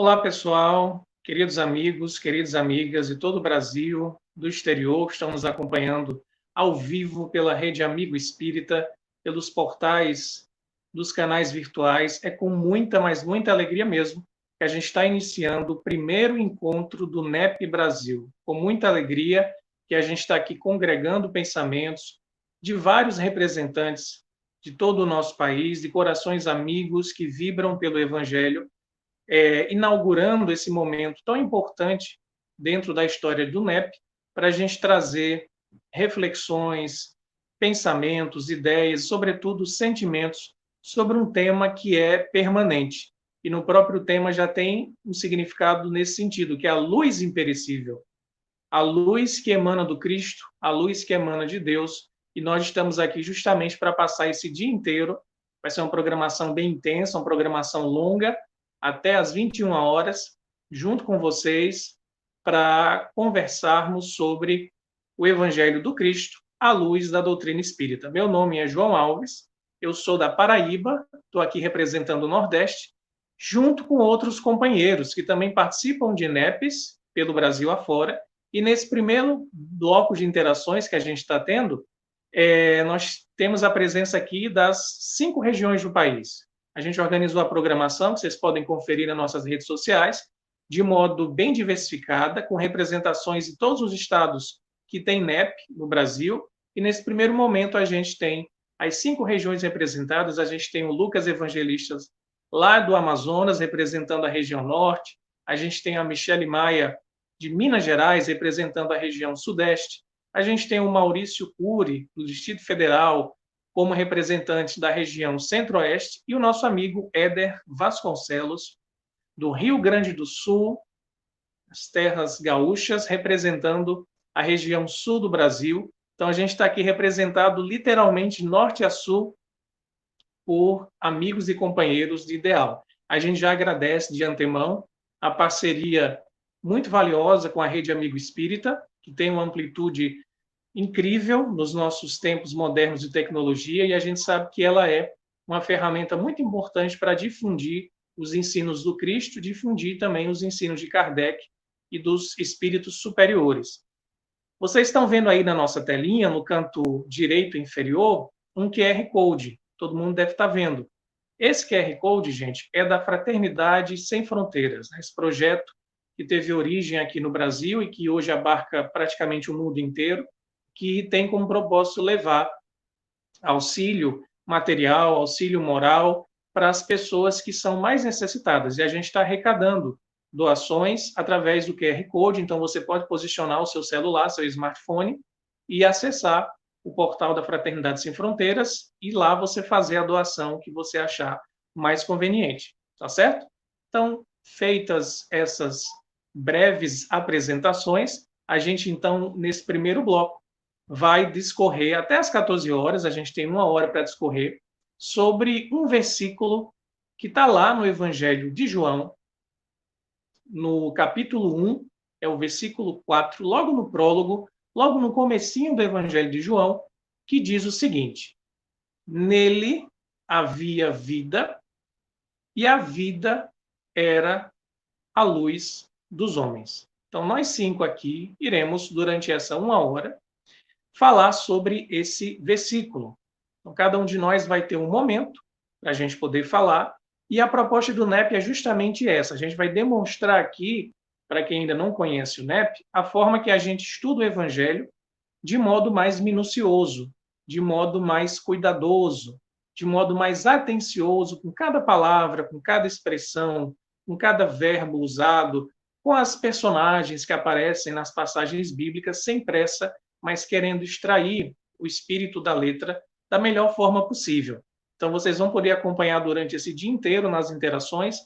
Olá, pessoal, queridos amigos, queridas amigas de todo o Brasil, do exterior, que estão nos acompanhando ao vivo pela Rede Amigo Espírita, pelos portais dos canais virtuais. É com muita, mas muita alegria mesmo que a gente está iniciando o primeiro encontro do NEP Brasil. Com muita alegria que a gente está aqui congregando pensamentos de vários representantes de todo o nosso país, de corações amigos que vibram pelo Evangelho, inaugurando esse momento tão importante dentro da história do NEP, para a gente trazer reflexões, pensamentos, ideias, sobretudo sentimentos, sobre um tema que é permanente. E no próprio tema já tem um significado nesse sentido, que é a luz imperecível, a luz que emana do Cristo, a luz que emana de Deus, e nós estamos aqui justamente para passar esse dia inteiro. Vai ser uma programação bem intensa, uma programação longa, até às 21 horas, junto com vocês, para conversarmos sobre o Evangelho do Cristo à luz da doutrina espírita. Meu nome é João Alves, eu sou da Paraíba, estou aqui representando o Nordeste, junto com outros companheiros que também participam de NEPs pelo Brasil afora. E nesse primeiro bloco de interações que a gente está tendo, nós temos a presença aqui das 5 regiões do país. A gente organizou a programação, que vocês podem conferir nas nossas redes sociais, de modo bem diversificada, com representações de todos os estados que têm NEP no Brasil. E nesse primeiro momento a gente tem as 5 regiões representadas. A gente tem o Lucas Evangelistas lá do Amazonas, representando a região norte. A gente tem a Michele Maia, de Minas Gerais, representando a região sudeste. A gente tem o Maurício Cury, do Distrito Federal, como representante da região centro-oeste, e o nosso amigo Éder Vasconcelos, do Rio Grande do Sul, as terras gaúchas, representando a região sul do Brasil. Então, a gente está aqui representado literalmente norte a sul por amigos e companheiros de ideal. A gente já agradece de antemão a parceria muito valiosa com a Rede Amigo Espírita, que tem uma amplitude incrível nos nossos tempos modernos de tecnologia, e a gente sabe que ela é uma ferramenta muito importante para difundir os ensinos do Cristo, difundir também os ensinos de Kardec e dos espíritos superiores. Vocês estão vendo aí na nossa telinha, no canto direito inferior, um QR Code. Todo mundo deve estar vendo. Esse QR Code, gente, é da Fraternidade Sem Fronteiras, esse projeto que teve origem aqui no Brasil e que hoje abarca praticamente o mundo inteiro, que tem como propósito levar auxílio material, auxílio moral para as pessoas que são mais necessitadas. E a gente está arrecadando doações através do QR Code, então você pode posicionar o seu celular, seu smartphone, e acessar o portal da Fraternidade Sem Fronteiras, e lá você fazer a doação que você achar mais conveniente, tá certo? Então, feitas essas breves apresentações, a gente, então, nesse primeiro bloco, vai discorrer até às 14 horas, a gente tem 1 hora para discorrer, sobre um versículo que está lá no Evangelho de João, no capítulo 1, é o versículo 4, logo no prólogo, logo no comecinho do Evangelho de João, que diz o seguinte: nele havia vida, e a vida era a luz dos homens. Então, nós 5 aqui iremos, durante essa 1 hora, falar sobre esse versículo. Então, cada um de nós vai ter um momento para a gente poder falar, e a proposta do NEP é justamente essa. A gente vai demonstrar aqui, para quem ainda não conhece o NEP, a forma que a gente estuda o Evangelho de modo mais minucioso, de modo mais cuidadoso, de modo mais atencioso com cada palavra, com cada expressão, com cada verbo usado, com as personagens que aparecem nas passagens bíblicas, sem pressa, mas querendo extrair o espírito da letra da melhor forma possível. Então, vocês vão poder acompanhar durante esse dia inteiro nas interações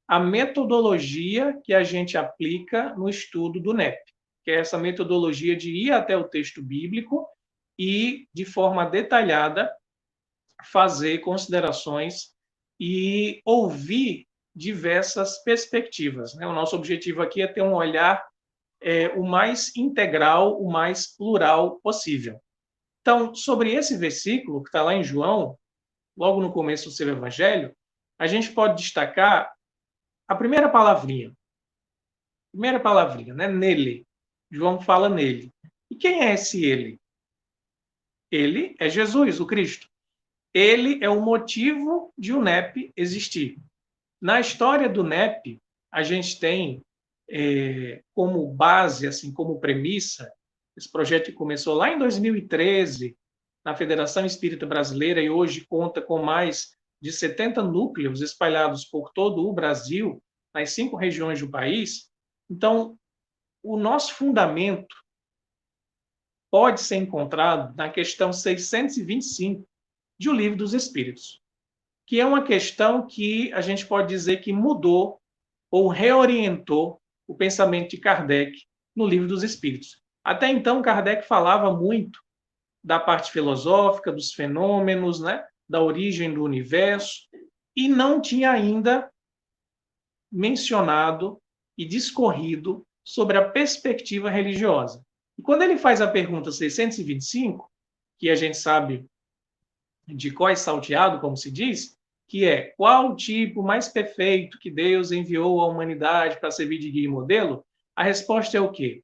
a metodologia que a gente aplica no estudo do NEP, que é essa metodologia de ir até o texto bíblico e, de forma detalhada, fazer considerações e ouvir diversas perspectivas. O nosso objetivo aqui é ter um olhar o mais integral, o mais plural possível. Então, sobre esse versículo que está lá em João, logo no começo do seu Evangelho, a gente pode destacar a primeira palavrinha, né? Nele. João fala nele. E quem é esse ele? Ele é Jesus, o Cristo. Ele é o motivo de o NEP existir. Na história do NEP, a gente tem como base, assim, como premissa, esse projeto que começou lá em 2013, na Federação Espírita Brasileira, e hoje conta com mais de 70 núcleos espalhados por todo o Brasil, nas 5 regiões do país. Então, o nosso fundamento pode ser encontrado na questão 625 de O Livro dos Espíritos, que é uma questão que a gente pode dizer que mudou ou reorientou o pensamento de Kardec no Livro dos Espíritos. Até então, Kardec falava muito da parte filosófica, dos fenômenos, né, da origem do universo, e não tinha ainda mencionado e discorrido sobre a perspectiva religiosa. E quando ele faz a pergunta 625, que a gente sabe de cós salteado, como se diz, que é qual o tipo mais perfeito que Deus enviou à humanidade para servir de guia e modelo, a resposta é o quê?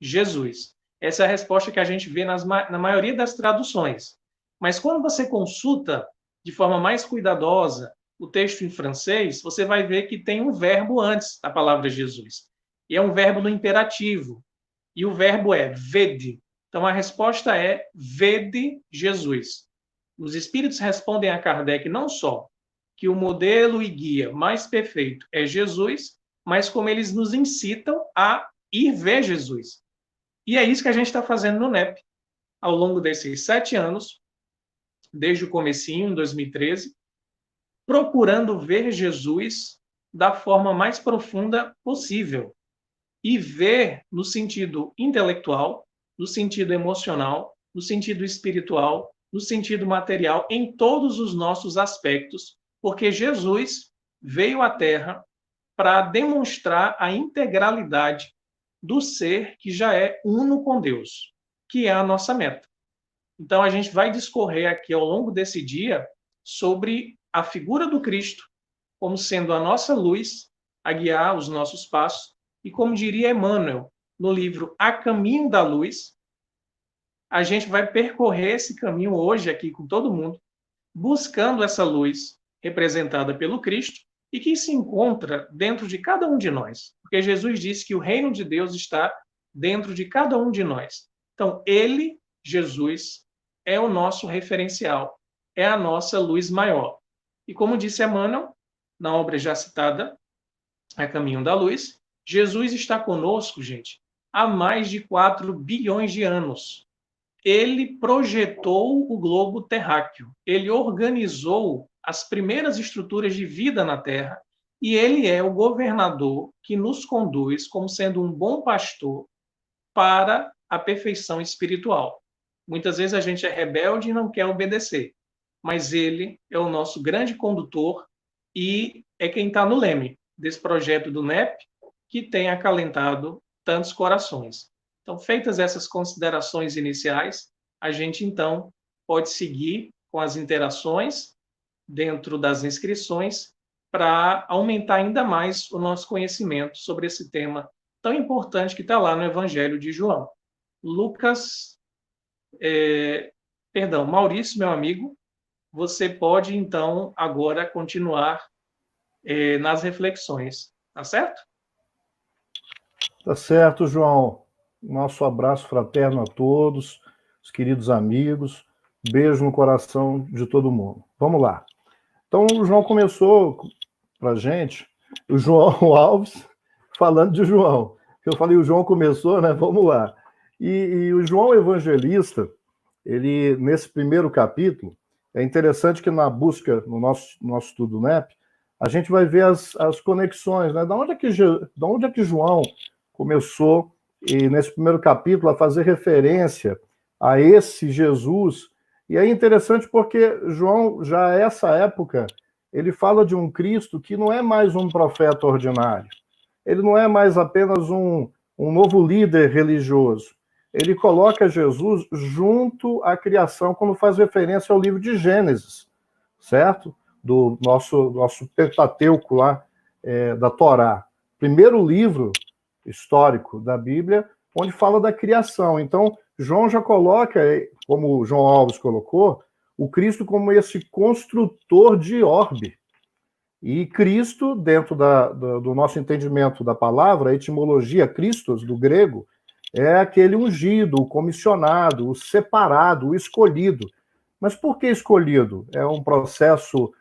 Jesus. Essa é a resposta que a gente vê na maioria das traduções. Mas quando você consulta de forma mais cuidadosa o texto em francês, você vai ver que tem um verbo antes da palavra Jesus. E é um verbo no imperativo. E o verbo é vede. Então a resposta é vede Jesus. Os espíritos respondem a Kardec não só que o modelo e guia mais perfeito é Jesus, mas como eles nos incitam a ir ver Jesus. E é isso que a gente está fazendo no NEP. Ao longo desses 7 anos, desde o comecinho, em 2013, procurando ver Jesus da forma mais profunda possível. E ver no sentido intelectual, no sentido emocional, no sentido espiritual, no sentido material, em todos os nossos aspectos, porque Jesus veio à Terra para demonstrar a integralidade do ser que já é uno com Deus, que é a nossa meta. Então, a gente vai discorrer aqui ao longo desse dia sobre a figura do Cristo como sendo a nossa luz a guiar os nossos passos, e como diria Emmanuel no livro A Caminho da Luz, a gente vai percorrer esse caminho hoje aqui com todo mundo, buscando essa luz representada pelo Cristo e que se encontra dentro de cada um de nós. Porque Jesus disse que o reino de Deus está dentro de cada um de nós. Então, ele, Jesus, é o nosso referencial, é a nossa luz maior. E como disse Emmanuel, na obra já citada, A Caminho da Luz, Jesus está conosco, gente, há mais de 4 bilhões de anos. Ele projetou o globo terráqueo, ele organizou as primeiras estruturas de vida na Terra e ele é o governador que nos conduz como sendo um bom pastor para a perfeição espiritual. Muitas vezes a gente é rebelde e não quer obedecer, mas ele é o nosso grande condutor e é quem está no leme desse projeto do NEP, que tem acalentado tantos corações. Então, feitas essas considerações iniciais, a gente, então, pode seguir com as interações dentro das inscrições para aumentar ainda mais o nosso conhecimento sobre esse tema tão importante que está lá no Evangelho de João. Maurício, meu amigo, você pode, então, agora continuar nas reflexões, tá certo? Tá certo, João. Nosso abraço fraterno a todos, os queridos amigos. Beijo no coração de todo mundo. Vamos lá. Então, o João começou pra gente, o João Alves, falando de João. Eu falei, o João começou, né? Vamos lá. E o João Evangelista, ele, nesse primeiro capítulo, é interessante que na busca, no nosso estudo NEP, a gente vai ver as conexões, né? Da onde é que João começou, e nesse primeiro capítulo, a fazer referência a esse Jesus. E é interessante porque João, já a essa época, ele fala de um Cristo que não é mais um profeta ordinário. Ele não é mais apenas um novo líder religioso. Ele coloca Jesus junto à criação, quando faz referência ao livro de Gênesis, certo? Do nosso Pentateuco lá, da Torá, primeiro livro histórico da Bíblia, onde fala da criação. Então, João já coloca, como o João Alves colocou, o Cristo como esse construtor de orbe. E Cristo, dentro do nosso entendimento da palavra, a etimologia Christos, do grego, é aquele ungido, o comissionado, o separado, o escolhido. Mas por que escolhido? É um processo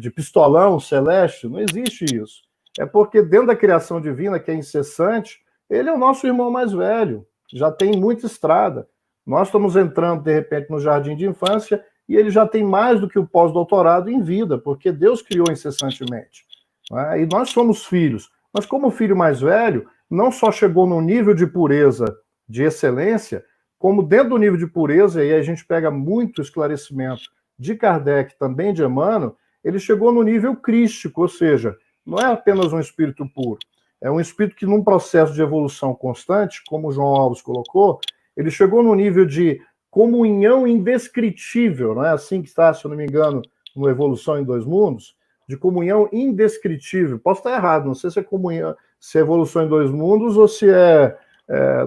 de pistolão celeste? Não existe isso. É porque dentro da criação divina, que é incessante, ele é o nosso irmão mais velho, já tem muita estrada. Nós estamos entrando, de repente, no jardim de infância e ele já tem mais do que o pós-doutorado em vida, porque Deus criou incessantemente. Né? E nós somos filhos. Mas como o filho mais velho, não só chegou num nível de pureza, de excelência, como dentro do nível de pureza, e aí a gente pega muito esclarecimento de Kardec, também de Emmanuel, ele chegou no nível crístico, ou seja, não é apenas um espírito puro, é um espírito que num processo de evolução constante, como o João Alves colocou, ele chegou no nível de comunhão indescritível, não é assim que está, se eu não me engano, no Evolução em Dois Mundos, de comunhão indescritível. Posso estar errado, não sei se é comunhão, se é Evolução em Dois Mundos ou se é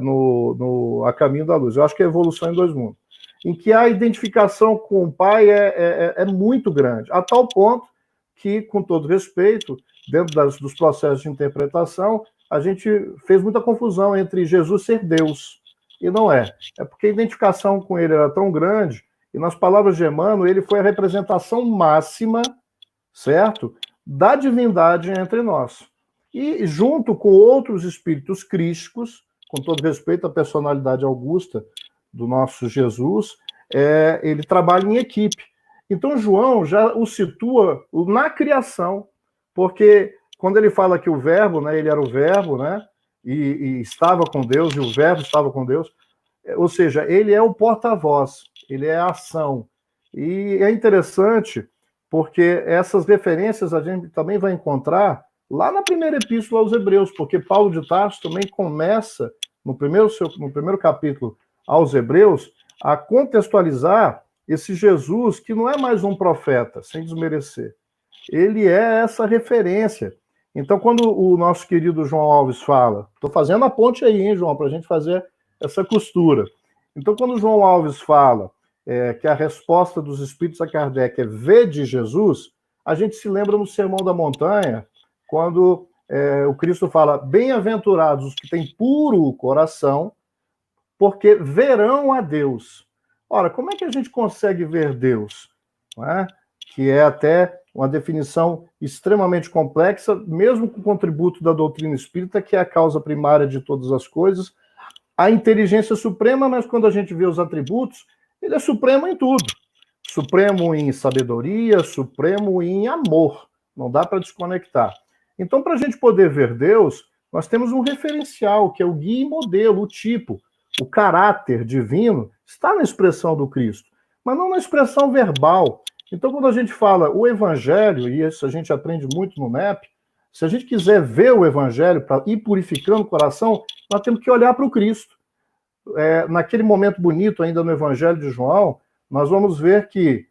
no A Caminho da Luz. Eu acho que é Evolução em Dois Mundos. Em que a identificação com o Pai é muito grande, a tal ponto que, com todo respeito, dentro dos processos de interpretação, a gente fez muita confusão entre Jesus ser Deus, e não é. É porque a identificação com ele era tão grande, e nas palavras de Emmanuel, ele foi a representação máxima, certo, da divindade entre nós. E junto com outros espíritos crísticos, com todo respeito à personalidade augusta do nosso Jesus, ele trabalha em equipe. Então, João já o situa na criação, porque quando ele fala que o verbo, né, ele era o verbo, né, e estava com Deus, e o verbo estava com Deus, ou seja, ele é o porta-voz, ele é a ação. E é interessante, porque essas referências a gente também vai encontrar lá na primeira epístola aos Hebreus, porque Paulo de Tarso também começa, no primeiro capítulo aos Hebreus, a contextualizar esse Jesus, que não é mais um profeta, sem desmerecer. Ele é essa referência. Então, quando o nosso querido João Alves fala, estou fazendo a ponte aí, hein, João, para a gente fazer essa costura. Então, quando o João Alves fala que a resposta dos espíritos a Kardec é vede Jesus, a gente se lembra no Sermão da Montanha, quando o Cristo fala, bem-aventurados os que têm puro coração, porque verão a Deus. Ora, como é que a gente consegue ver Deus? Não é? Que é até uma definição extremamente complexa, mesmo com o contributo da doutrina espírita, que é a causa primária de todas as coisas, a inteligência suprema, mas quando a gente vê os atributos, ele é supremo em tudo. Supremo em sabedoria, supremo em amor. Não dá para desconectar. Então, para a gente poder ver Deus, nós temos um referencial, que é o guia e modelo, o tipo. O caráter divino está na expressão do Cristo, mas não na expressão verbal. Então, quando a gente fala o Evangelho, e isso a gente aprende muito no MEP, se a gente quiser ver o Evangelho para ir purificando o coração, nós temos que olhar para o Cristo. Naquele momento bonito ainda no Evangelho de João, nós vamos ver que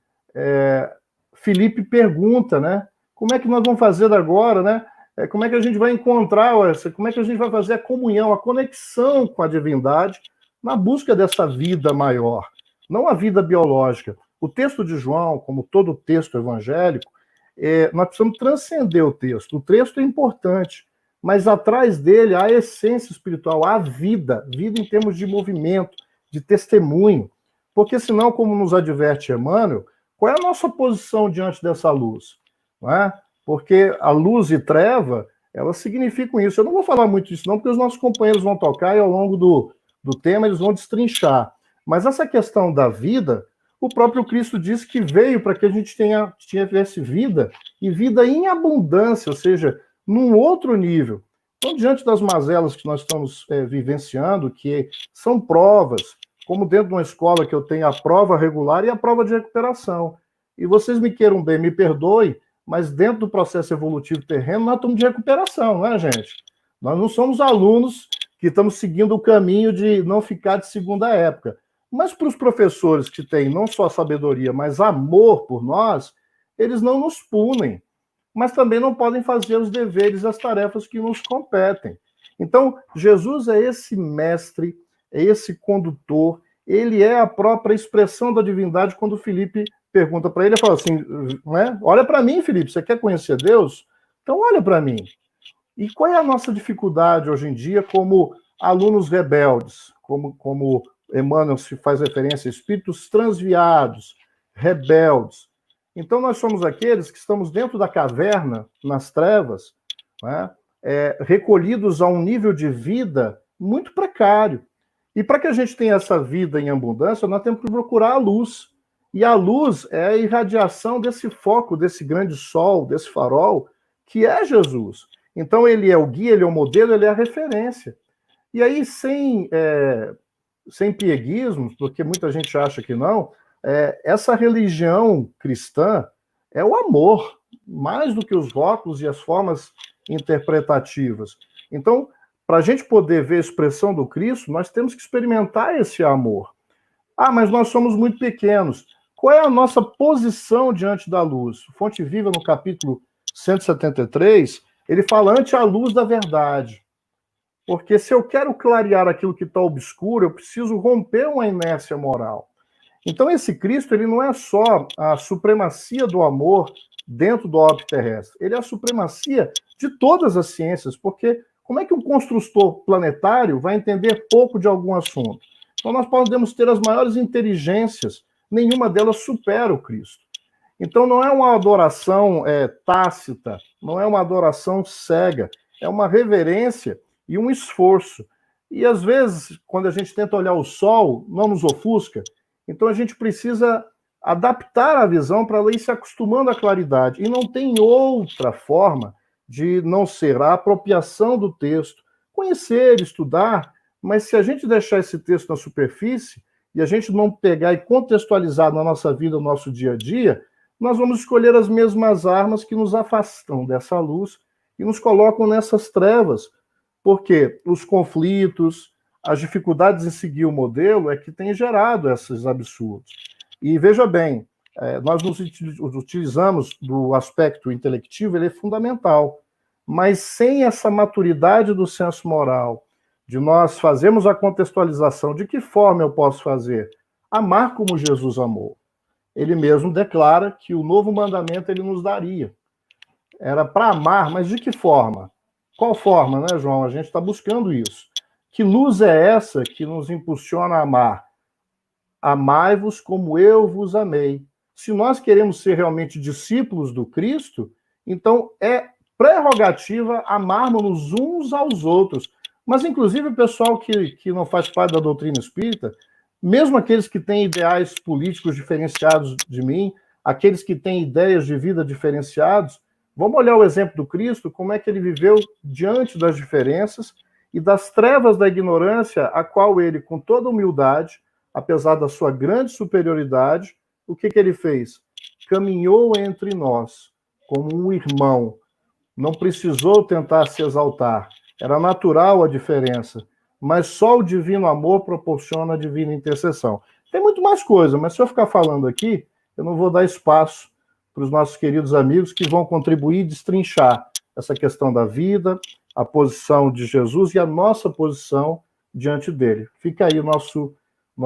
Filipe pergunta, né? Como é que nós vamos fazer agora, né? Como é que a gente vai encontrar, como é que a gente vai fazer a comunhão, a conexão com a divindade na busca dessa vida maior, não a vida biológica. O texto de João, como todo texto evangélico, nós precisamos transcender o texto. O texto é importante, mas atrás dele há a essência espiritual, há a vida em termos de movimento, de testemunho. Porque senão, como nos adverte Emmanuel, qual é a nossa posição diante dessa luz? Não é? Porque a luz e treva, elas significam isso. Eu não vou falar muito disso não, porque os nossos companheiros vão tocar e ao longo do tema eles vão destrinchar. Mas essa questão da vida, o próprio Cristo disse que veio para que a gente tivesse vida, e vida em abundância, ou seja, num outro nível. Então, diante das mazelas que nós estamos vivenciando, que são provas, como dentro de uma escola que eu tenho a prova regular e a prova de recuperação. E vocês me queiram bem, me perdoem, mas dentro do processo evolutivo terreno, nós estamos de recuperação, não é, gente? Nós não somos alunos que estamos seguindo o caminho de não ficar de segunda época. Mas para os professores que têm não só sabedoria, mas amor por nós, eles não nos punem. mas também não podem fazer os deveres, as tarefas que nos competem. Então, Jesus é esse mestre, é esse condutor, ele é a própria expressão da divindade. Quando Filipe pergunta para ele, ele fala assim, né? Olha para mim, Filipe, você quer conhecer Deus? Então olha para mim. E qual é a nossa dificuldade hoje em dia como alunos rebeldes, como Emmanuel se faz referência, espíritos transviados, rebeldes? Então nós somos aqueles que estamos dentro da caverna, nas trevas, né? Recolhidos a um nível de vida muito precário. E para que a gente tenha essa vida em abundância, nós temos que procurar a luz. E a luz é a irradiação desse foco, desse grande sol, desse farol, que é Jesus. Então ele é o guia, ele é o modelo, ele é a referência. E aí, sem pieguismos, porque muita gente acha que não, essa religião cristã é o amor, mais do que os rótulos e as formas interpretativas. Então, para a gente poder ver a expressão do Cristo, nós temos que experimentar esse amor. Ah, mas nós somos muito pequenos. Qual é a nossa posição diante da luz? Fonte Viva, no capítulo 173, ele fala ante a luz da verdade. Porque se eu quero clarear aquilo que está obscuro, eu preciso romper uma inércia moral. Então esse Cristo, ele não é só a supremacia do amor dentro do orbe terrestre, ele é a supremacia de todas as ciências, porque como é que um construtor planetário vai entender pouco de algum assunto? Então nós podemos ter as maiores inteligências, nenhuma delas supera o Cristo. Então não é uma adoração tácita, não é uma adoração cega, é uma reverência e um esforço. E às vezes, quando a gente tenta olhar o sol, não nos ofusca, então a gente precisa adaptar a visão para ela ir se acostumando à claridade. E não tem outra forma de não ser a apropriação do texto, conhecer, estudar, mas se a gente deixar esse texto na superfície e a gente não pegar e contextualizar na nossa vida, no nosso dia a dia, nós vamos escolher as mesmas armas que nos afastam dessa luz e nos colocam nessas trevas, porque os conflitos, as dificuldades em seguir o modelo é que tem gerado esses absurdos. E veja bem, nós nos utilizamos do aspecto intelectivo, ele é fundamental, mas sem essa maturidade do senso moral, de nós fazermos a contextualização, de que forma eu posso fazer? Amar como Jesus amou. Ele mesmo declara que o novo mandamento ele nos daria. Era para amar, mas de que forma? Qual forma, né, João? A gente está buscando isso. Que luz é essa que nos impulsiona a amar? Amai-vos como eu vos amei. Se nós queremos ser realmente discípulos do Cristo, então é prerrogativa amarmos uns aos outros. Mas, inclusive, o pessoal que não faz parte da doutrina espírita, mesmo aqueles que têm ideais políticos diferenciados de mim, aqueles que têm ideias de vida diferenciados, vamos olhar o exemplo do Cristo, como é que ele viveu diante das diferenças e das trevas da ignorância, a qual ele, com toda humildade, apesar da sua grande superioridade, o que ele fez? Caminhou entre nós como um irmão, não precisou tentar se exaltar, era natural a diferença, mas só o divino amor proporciona a divina intercessão. Tem muito mais coisa, mas se eu ficar falando aqui, eu não vou dar espaço para os nossos queridos amigos que vão contribuir e destrinchar essa questão da vida, a posição de Jesus e a nossa posição diante dele. Fica aí o nosso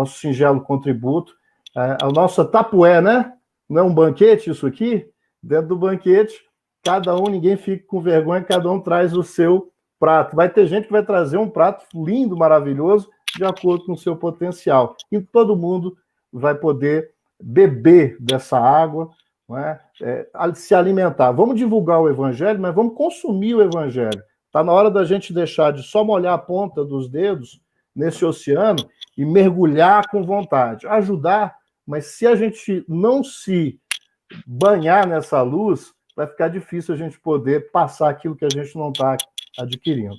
singelo contributo. A nossa tapué, né? Não é um banquete isso aqui? Dentro do banquete, cada um, ninguém fica com vergonha, cada um traz o seu prato. Vai ter gente que vai trazer um prato lindo, maravilhoso, de acordo com o seu potencial. E todo mundo vai poder beber dessa água, não é? Se alimentar. Vamos divulgar o evangelho, mas vamos consumir o evangelho. Está na hora da gente deixar de só molhar a ponta dos dedos nesse oceano e mergulhar com vontade. Ajudar, mas se a gente não se banhar nessa luz, vai ficar difícil a gente poder passar aquilo que a gente não está adquirindo.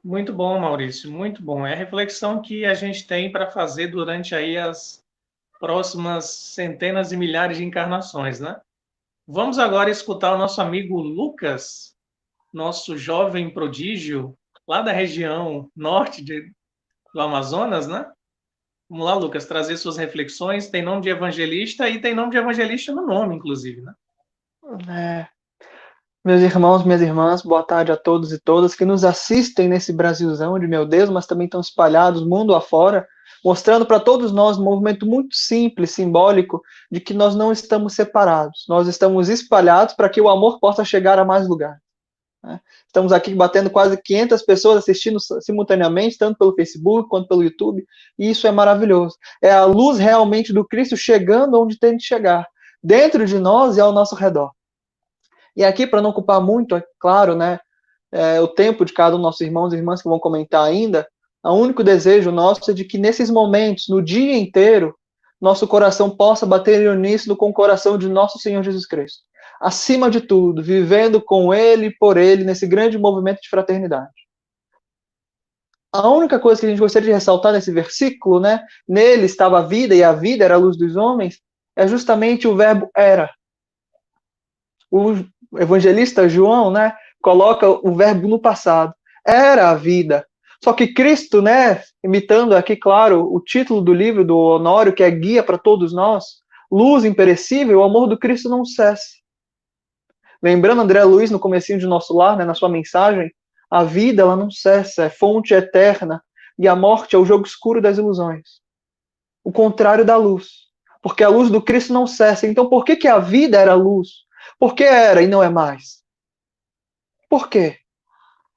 Muito bom, Maurício, muito bom. É a reflexão que a gente tem para fazer durante aí as próximas centenas e milhares de encarnações, né? Vamos agora escutar o nosso amigo Lucas, nosso jovem prodígio, lá da região norte do Amazonas, né? Vamos lá, Lucas, trazer suas reflexões. Tem nome de evangelista e tem nome de evangelista no nome, inclusive, né? É, meus irmãos, minhas irmãs, boa tarde a todos e todas que nos assistem nesse Brasilzão de meu Deus, mas também estão espalhados mundo afora, mostrando para todos nós um movimento muito simples, simbólico, de que nós não estamos separados, nós estamos espalhados para que o amor possa chegar a mais lugares. Né? Estamos aqui batendo quase 500 pessoas assistindo simultaneamente, tanto pelo Facebook quanto pelo YouTube, e isso é maravilhoso. É a luz realmente do Cristo chegando onde tem de chegar, dentro de nós e ao nosso redor. E aqui, para não ocupar muito, é claro, né, o tempo de cada um dos nossos irmãos e irmãs que vão comentar ainda, o único desejo nosso é de que nesses momentos, no dia inteiro, nosso coração possa bater em uníssono com o coração de nosso Senhor Jesus Cristo. Acima de tudo, vivendo com Ele e por Ele, nesse grande movimento de fraternidade. A única coisa que a gente gostaria de ressaltar nesse versículo, né, nele estava a vida e a vida era a luz dos homens, é justamente o verbo era. O evangelista João, né, coloca o verbo no passado. Era a vida. Só que Cristo, né, imitando aqui, claro, o título do livro do Honório, que é guia para todos nós, luz imperecível, o amor do Cristo não cessa. Lembrando André Luiz no comecinho de Nosso Lar, né, na sua mensagem, a vida ela não cessa, é fonte eterna, e a morte é o jogo escuro das ilusões. O contrário da luz. Porque a luz do Cristo não cessa. Então por que a vida era luz? Por que era e não é mais? Por quê?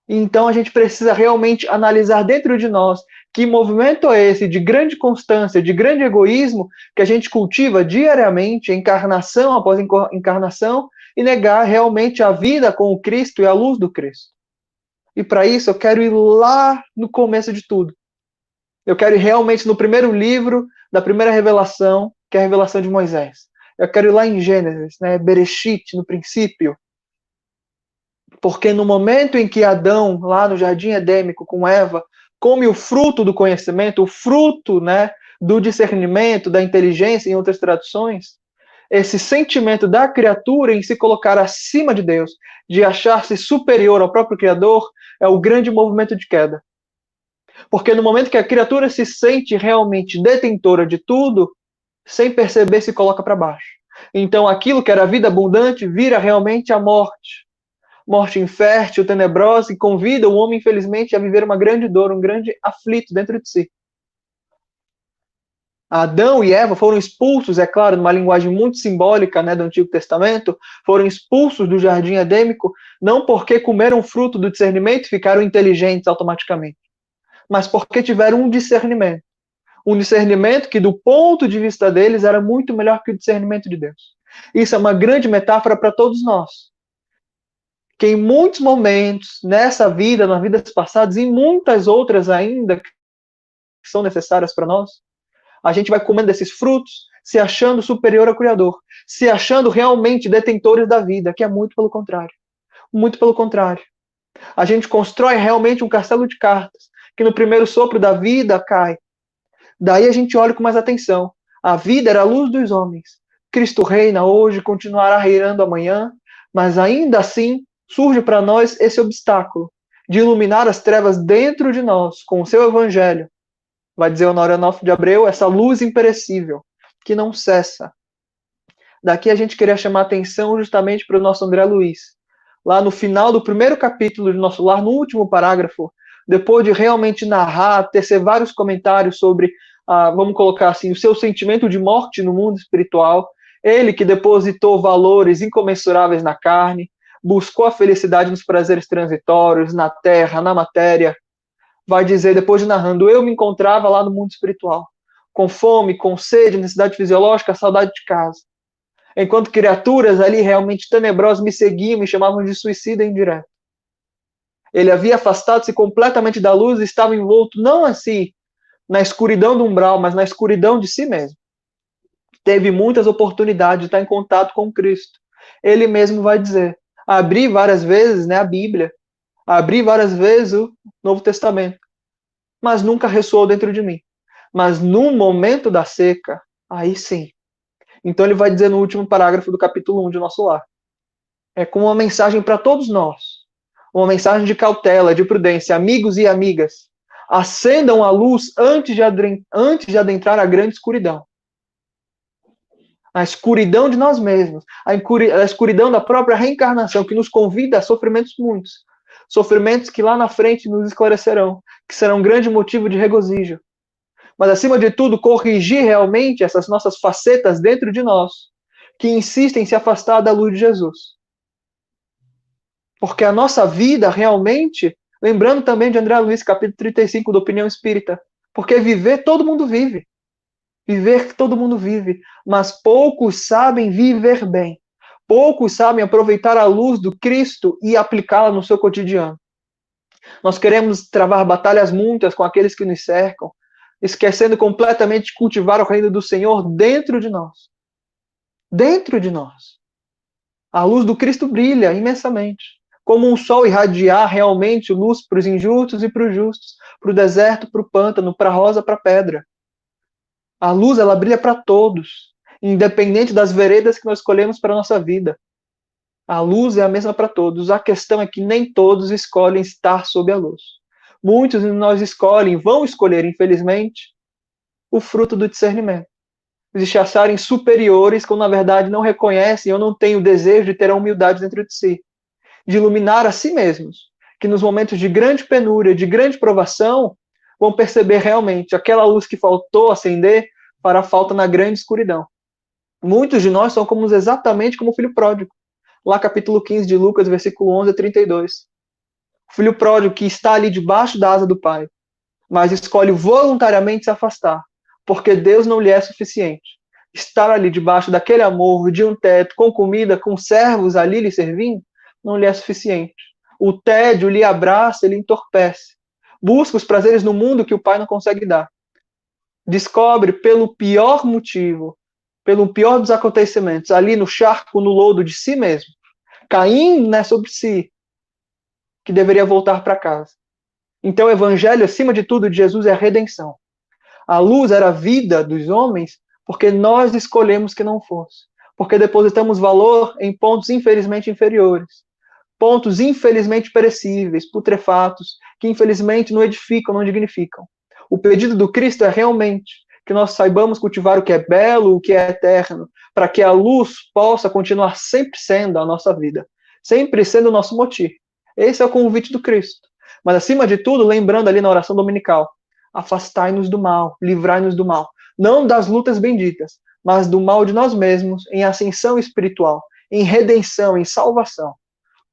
Então a gente precisa realmente analisar dentro de nós que movimento é esse de grande constância, de grande egoísmo que a gente cultiva diariamente, encarnação após encarnação, e negar realmente a vida com o Cristo e a luz do Cristo. E para isso eu quero ir lá no começo de tudo. Eu quero ir realmente no primeiro livro da primeira revelação, que é a revelação de Moisés. Eu quero ir lá em Gênesis, né, Bereshit, no princípio. Porque no momento em que Adão, lá no jardim edêmico com Eva, come o fruto do conhecimento, o fruto, né, do discernimento, da inteligência, em outras traduções, esse sentimento da criatura em se colocar acima de Deus, de achar-se superior ao próprio Criador, é o grande movimento de queda. Porque no momento que a criatura se sente realmente detentora de tudo, sem perceber, se coloca para baixo. Então aquilo que era vida abundante vira realmente a morte. Morte infértil, tenebrosa, e convida o homem, infelizmente, a viver uma grande dor, um grande aflito dentro de si. Adão e Eva foram expulsos, é claro, numa linguagem muito simbólica, né, do Antigo Testamento, foram expulsos do jardim edêmico, não porque comeram fruto do discernimento e ficaram inteligentes automaticamente, mas porque tiveram um discernimento que do ponto de vista deles era muito melhor que o discernimento de Deus. Isso é uma grande metáfora para todos nós, que em muitos momentos, nessa vida, nas vidas passadas, e muitas outras ainda que são necessárias para nós, a gente vai comendo desses frutos, se achando superior ao Criador, se achando realmente detentores da vida, que é muito pelo contrário. Muito pelo contrário. A gente constrói realmente um castelo de cartas, que no primeiro sopro da vida cai. Daí a gente olha com mais atenção. A vida era a luz dos homens. Cristo reina hoje, continuará reinando amanhã, mas ainda assim surge para nós esse obstáculo de iluminar as trevas dentro de nós com o seu evangelho. Vai dizer o Honório Onofre de Abreu, essa luz imperecível, que não cessa. Daqui a gente queria chamar atenção justamente para o nosso André Luiz. Lá no final do primeiro capítulo de Nosso Lar, no último parágrafo, depois de realmente narrar, tecer vários comentários sobre, vamos colocar assim, o seu sentimento de morte no mundo espiritual, ele que depositou valores incomensuráveis na carne, buscou a felicidade nos prazeres transitórios, na terra, na matéria, vai dizer, depois de narrando, eu me encontrava lá no mundo espiritual, com fome, com sede, necessidade fisiológica, saudade de casa. Enquanto criaturas ali realmente tenebrosas me seguiam, me chamavam de suicida indireto. Ele havia afastado-se completamente da luz e estava envolto, não assim, na escuridão do umbral, mas na escuridão de si mesmo. Teve muitas oportunidades de estar em contato com Cristo. Ele mesmo vai dizer, abri várias vezes, né, a Bíblia, abri várias vezes o Novo Testamento, mas nunca ressoou dentro de mim. Mas no momento da seca, aí sim. Então ele vai dizer no último parágrafo do capítulo 1 de Nosso Lar. É como uma mensagem para todos nós. Uma mensagem de cautela, de prudência, amigos e amigas. Acendam a luz antes de adentrar a grande escuridão. A escuridão de nós mesmos, a escuridão da própria reencarnação, que nos convida a sofrimentos muitos. Sofrimentos que lá na frente nos esclarecerão, que serão um grande motivo de regozijo. Mas, acima de tudo, corrigir realmente essas nossas facetas dentro de nós, que insistem em se afastar da luz de Jesus. Porque a nossa vida realmente, lembrando também de André Luiz, capítulo 35 da Opinião Espírita, porque viver, todo mundo vive. Viver, todo mundo vive, mas poucos sabem viver bem. Poucos sabem aproveitar a luz do Cristo e aplicá-la no seu cotidiano. Nós queremos travar batalhas muitas com aqueles que nos cercam, esquecendo completamente de cultivar o reino do Senhor dentro de nós. Dentro de nós. A luz do Cristo brilha imensamente, como um sol irradiar realmente luz para os injustos e para os justos, para o deserto, para o pântano, para a rosa, para a pedra. A luz, ela brilha para todos, independente das veredas que nós escolhemos para a nossa vida. A luz é a mesma para todos. A questão é que nem todos escolhem estar sob a luz. Muitos de nós vão escolher, infelizmente, o fruto do discernimento. De se acharem superiores, quando na verdade não reconhecem ou não têm o desejo de ter a humildade dentro de si. De iluminar a si mesmos. Que nos momentos de grande penúria, de grande provação, vão perceber realmente aquela luz que faltou acender para a falta na grande escuridão. Muitos de nós somos exatamente como o filho pródigo. Lá capítulo 15 de Lucas, versículo 11 a 32. O filho pródigo que está ali debaixo da asa do pai, mas escolhe voluntariamente se afastar, porque Deus não lhe é suficiente. Estar ali debaixo daquele amor, de um teto, com comida, com servos ali lhe servindo, não lhe é suficiente. O tédio lhe abraça, ele entorpece. Busca os prazeres no mundo que o pai não consegue dar. Descobre pelo pior motivo, pelo pior dos acontecimentos, ali no charco, no lodo de si mesmo, caindo sobre si, que deveria voltar para casa. Então o evangelho, acima de tudo, de Jesus é a redenção. A luz era a vida dos homens porque nós escolhemos que não fosse. Porque depositamos valor em pontos infelizmente inferiores. Pontos infelizmente perecíveis, putrefatos, que infelizmente não edificam, não dignificam. O pedido do Cristo é realmente que nós saibamos cultivar o que é belo, o que é eterno, para que a luz possa continuar sempre sendo a nossa vida, sempre sendo o nosso motivo. Esse é o convite do Cristo. Mas, acima de tudo, lembrando ali na oração dominical, afastai-nos do mal, livrai-nos do mal. Não das lutas benditas, mas do mal de nós mesmos, em ascensão espiritual, em redenção, em salvação.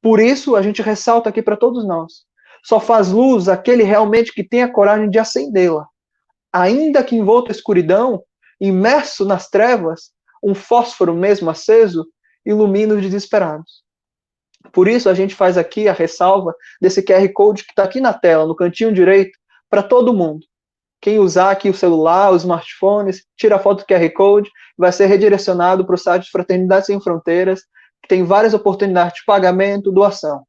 Por isso, a gente ressalta aqui para todos nós. Só faz luz aquele realmente que tem a coragem de acendê-la. Ainda que envolto a escuridão, imerso nas trevas, um fósforo mesmo aceso ilumina os desesperados. Por isso, a gente faz aqui a ressalva desse QR Code que está aqui na tela, no cantinho direito, para todo mundo. Quem usar aqui o celular, os smartphones, tira a foto do QR Code, vai ser redirecionado para o site Fraternidade Sem Fronteiras, que tem várias oportunidades de pagamento, doação.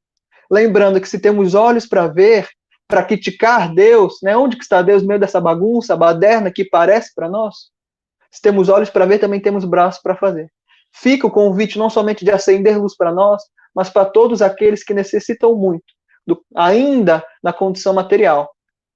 Lembrando que se temos olhos para ver, para criticar Deus, né? Onde que está Deus no meio dessa bagunça baderna que parece para nós? Se temos olhos para ver, também temos braços para fazer. Fica o convite não somente de acender luz para nós, mas para todos aqueles que necessitam muito, ainda na condição material.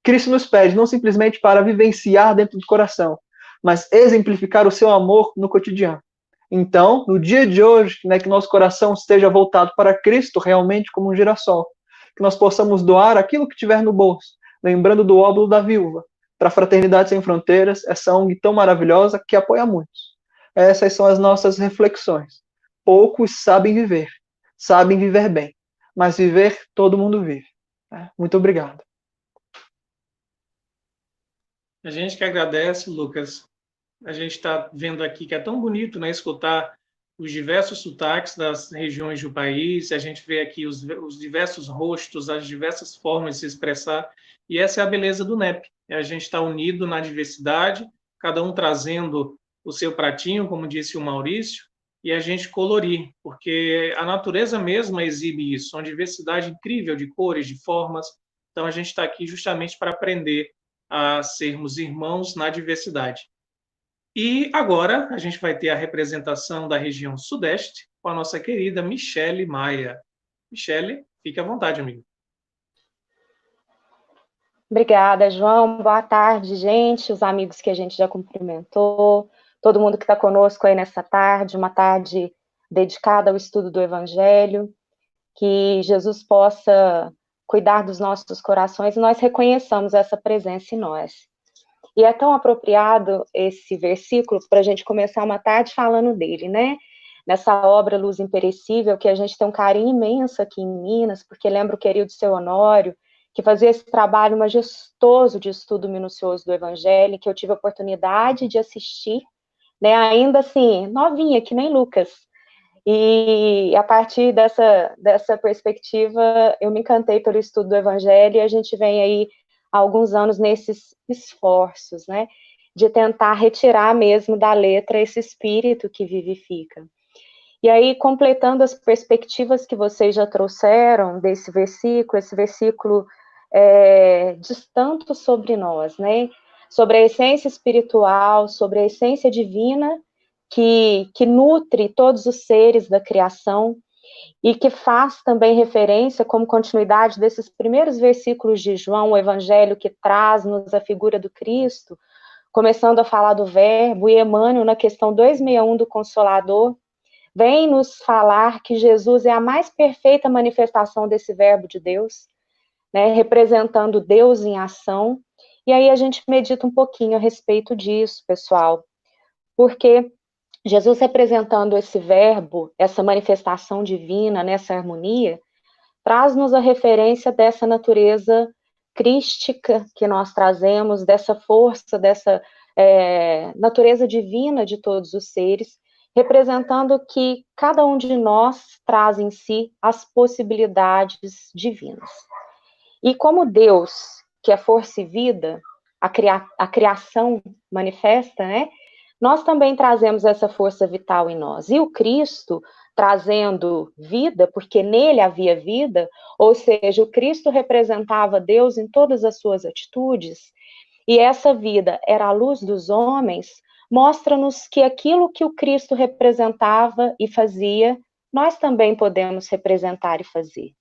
Cristo nos pede não simplesmente para vivenciar dentro do coração, mas exemplificar o seu amor no cotidiano. Então, no dia de hoje, né, que nosso coração esteja voltado para Cristo realmente como um girassol, que nós possamos doar aquilo que tiver no bolso, lembrando do óbolo da viúva, para a Fraternidade Sem Fronteiras, essa ONG tão maravilhosa que apoia muitos. Essas são as nossas reflexões. Poucos sabem viver bem, mas viver todo mundo vive. Muito obrigado. A gente que agradece, Lucas. A gente está vendo aqui que é tão bonito, né, escutar os diversos sotaques das regiões do país, a gente vê aqui os diversos rostos, as diversas formas de se expressar, e essa é a beleza do NEP. A gente está unido na diversidade, cada um trazendo o seu pratinho, como disse o Maurício, e a gente colorir, porque a natureza mesma exibe isso, uma diversidade incrível de cores, de formas. Então, a gente está aqui justamente para aprender a sermos irmãos na diversidade. E agora a gente vai ter a representação da região Sudeste com a nossa querida Michele Maia. Michele, fique à vontade, amigo. Obrigada, João. Boa tarde, gente, os amigos que a gente já cumprimentou, todo mundo que está conosco aí nessa tarde, uma tarde dedicada ao estudo do Evangelho, que Jesus possa cuidar dos nossos corações e nós reconheçamos essa presença em nós. E é tão apropriado esse versículo para a gente começar uma tarde falando dele, né? Nessa obra Luz Imperecível, que a gente tem um carinho imenso aqui em Minas, porque lembra o querido seu Honório, que fazia esse trabalho majestoso de estudo minucioso do Evangelho, que eu tive a oportunidade de assistir, né? Ainda assim, novinha, que nem Lucas. E a partir dessa perspectiva, eu me encantei pelo estudo do Evangelho, e a gente vem aí há alguns anos nesses esforços, né, de tentar retirar mesmo da letra esse espírito que vivifica. E aí, completando as perspectivas que vocês já trouxeram desse versículo, esse versículo diz tanto sobre nós, né, sobre a essência espiritual, sobre a essência divina, que nutre todos os seres da criação, e que faz também referência, como continuidade desses primeiros versículos de João, o Evangelho que traz-nos a figura do Cristo, começando a falar do Verbo, e Emmanuel, na questão 261 do Consolador, vem nos falar que Jesus é a mais perfeita manifestação desse Verbo de Deus, né, representando Deus em ação. E aí a gente medita um pouquinho a respeito disso, pessoal, porque Jesus representando esse verbo, essa manifestação divina, nessa harmonia, traz-nos a referência dessa natureza crística que nós trazemos, dessa força, dessa natureza divina de todos os seres, representando que cada um de nós traz em si as possibilidades divinas. E como Deus, que é força e vida, a criação manifesta, né? Nós também trazemos essa força vital em nós. E o Cristo, trazendo vida, porque nele havia vida, ou seja, o Cristo representava Deus em todas as suas atitudes, e essa vida era a luz dos homens, mostra-nos que aquilo que o Cristo representava e fazia, nós também podemos representar e fazer.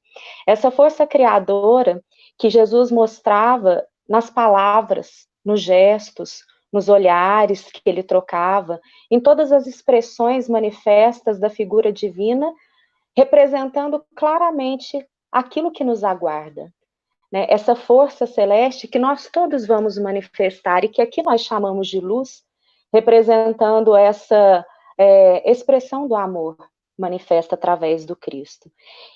Essa força criadora que Jesus mostrava nas palavras, nos gestos, nos olhares que ele trocava, em todas as expressões manifestas da figura divina, representando claramente aquilo que nos aguarda, né? Essa força celeste que nós todos vamos manifestar e que aqui nós chamamos de luz, representando essa expressão do amor manifesta através do Cristo.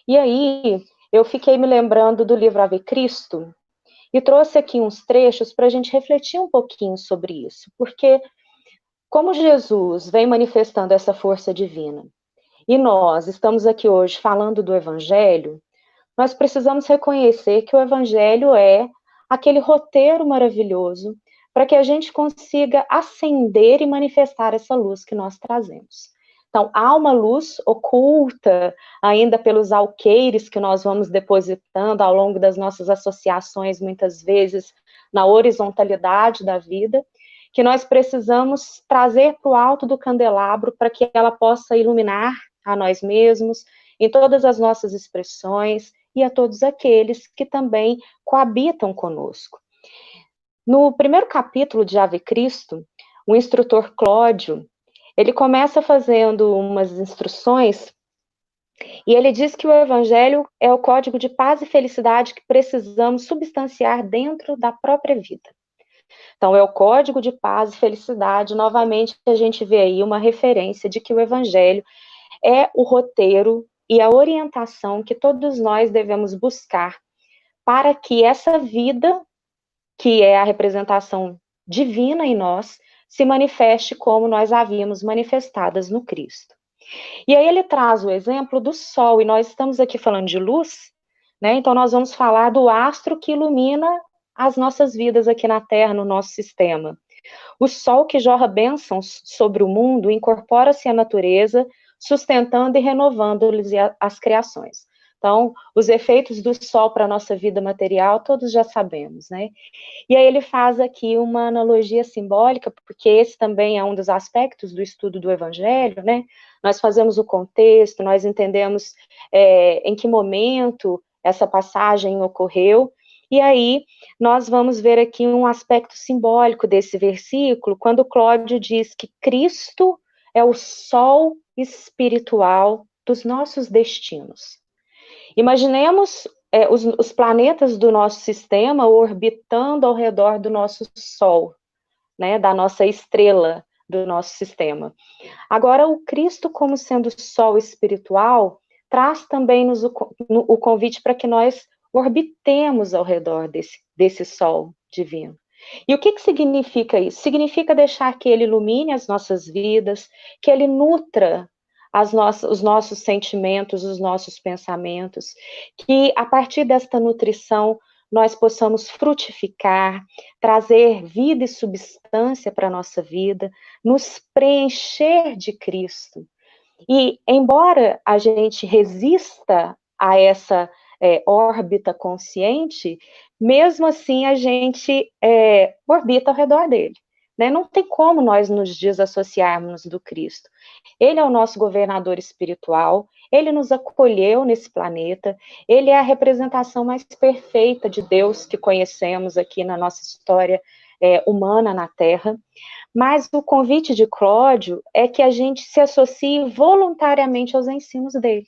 E aí, eu fiquei me lembrando do livro Ave Cristo, e trouxe aqui uns trechos para a gente refletir um pouquinho sobre isso, porque como Jesus vem manifestando essa força divina, e nós estamos aqui hoje falando do Evangelho, nós precisamos reconhecer que o Evangelho é aquele roteiro maravilhoso para que a gente consiga acender e manifestar essa luz que nós trazemos. Então, há uma luz oculta ainda pelos alqueires que nós vamos depositando ao longo das nossas associações, muitas vezes na horizontalidade da vida, que nós precisamos trazer para o alto do candelabro para que ela possa iluminar a nós mesmos, em todas as nossas expressões e a todos aqueles que também coabitam conosco. No primeiro capítulo de Ave Cristo, o instrutor Cláudio, ele começa fazendo umas instruções e ele diz que o Evangelho é o código de paz e felicidade que precisamos substanciar dentro da própria vida. Então, é o código de paz e felicidade. Novamente, a gente vê aí uma referência de que o Evangelho é o roteiro e a orientação que todos nós devemos buscar para que essa vida, que é a representação divina em nós, se manifeste como nós havíamos manifestadas no Cristo. E aí ele traz o exemplo do Sol, e nós estamos aqui falando de luz, né? Então nós vamos falar do astro que ilumina as nossas vidas aqui na Terra, no nosso sistema. O Sol que jorra bênçãos sobre o mundo, incorpora-se à natureza, sustentando e renovando-lhes as criações. Então, os efeitos do Sol para a nossa vida material, todos já sabemos, né? E aí ele faz aqui uma analogia simbólica, porque esse também é um dos aspectos do estudo do Evangelho, né? Nós fazemos o contexto, nós entendemos em que momento essa passagem ocorreu, E aí, nós vamos ver aqui um aspecto simbólico desse versículo, quando Cláudio diz que Cristo é o sol espiritual dos nossos destinos. Imaginemos os planetas do nosso sistema orbitando ao redor do nosso Sol, né, da nossa estrela do nosso sistema. Agora, o Cristo, como sendo sol espiritual, traz também o convite para que nós orbitemos ao redor desse sol divino. E o que significa isso? Significa deixar que ele ilumine as nossas vidas, que ele nutra os nossos sentimentos, os nossos pensamentos, que a partir desta nutrição nós possamos frutificar, trazer vida e substância para a nossa vida, nos preencher de Cristo. E, embora a gente resista a essa órbita consciente, mesmo assim a gente orbita ao redor dele. Né? Não tem como nós nos desassociarmos do Cristo. Ele é o nosso governador espiritual, ele nos acolheu nesse planeta, ele é a representação mais perfeita de Deus que conhecemos aqui na nossa história humana na Terra. Mas o convite de Cláudio é que a gente se associe voluntariamente aos ensinos dele.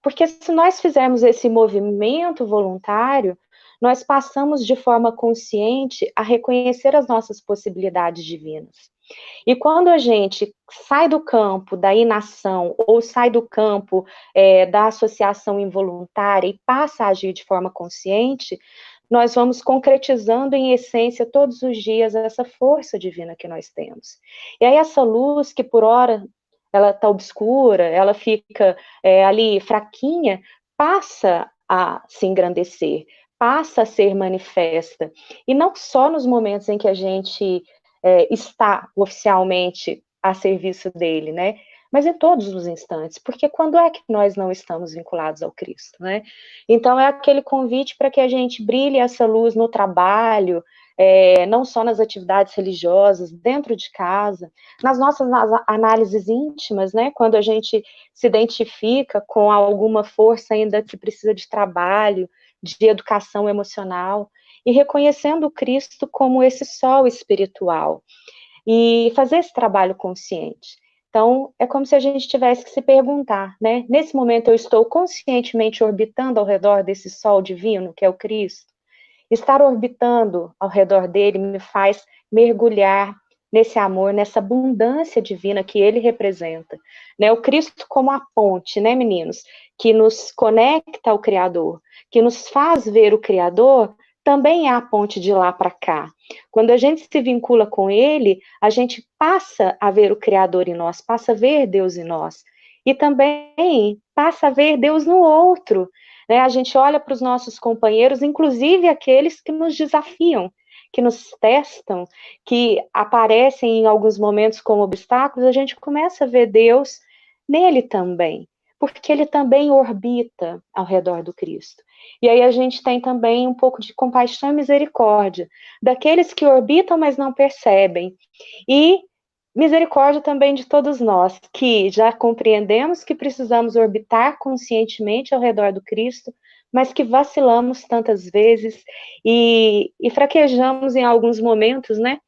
Porque se nós fizermos esse movimento voluntário, nós passamos de forma consciente a reconhecer as nossas possibilidades divinas. E quando a gente sai do campo da inação ou sai do campo da associação involuntária e passa a agir de forma consciente, nós vamos concretizando em essência todos os dias essa força divina que nós temos. E aí essa luz que por hora ela está obscura, ela fica ali fraquinha, passa a se engrandecer, passa a ser manifesta. E não só nos momentos em que a gente está oficialmente a serviço dele, né? Mas em todos os instantes, porque quando é que nós não estamos vinculados ao Cristo, né? Então é aquele convite para que a gente brilhe essa luz no trabalho, não só nas atividades religiosas, dentro de casa, nas nossas análises íntimas, né? Quando a gente se identifica com alguma força ainda que precisa de trabalho, de educação emocional, e reconhecendo o Cristo como esse sol espiritual, e fazer esse trabalho consciente. Então, é como se a gente tivesse que se perguntar, né? Nesse momento eu estou conscientemente orbitando ao redor desse sol divino, que é o Cristo? Estar orbitando ao redor dele me faz mergulhar nesse amor, nessa abundância divina que ele representa. Né? O Cristo como a ponte, né, meninos? Que nos conecta ao Criador, que nos faz ver o Criador, também é a ponte de lá para cá. Quando a gente se vincula com ele, a gente passa a ver o Criador em nós, passa a ver Deus em nós. E também passa a ver Deus no outro. Né? A gente olha para os nossos companheiros, inclusive aqueles que nos desafiam, que nos testam, que aparecem em alguns momentos como obstáculos, a gente começa a ver Deus nele também, porque ele também orbita ao redor do Cristo. E aí a gente tem também um pouco de compaixão e misericórdia daqueles que orbitam, mas não percebem. E misericórdia também de todos nós, que já compreendemos que precisamos orbitar conscientemente ao redor do Cristo, mas que vacilamos tantas vezes e fraquejamos em alguns momentos, né?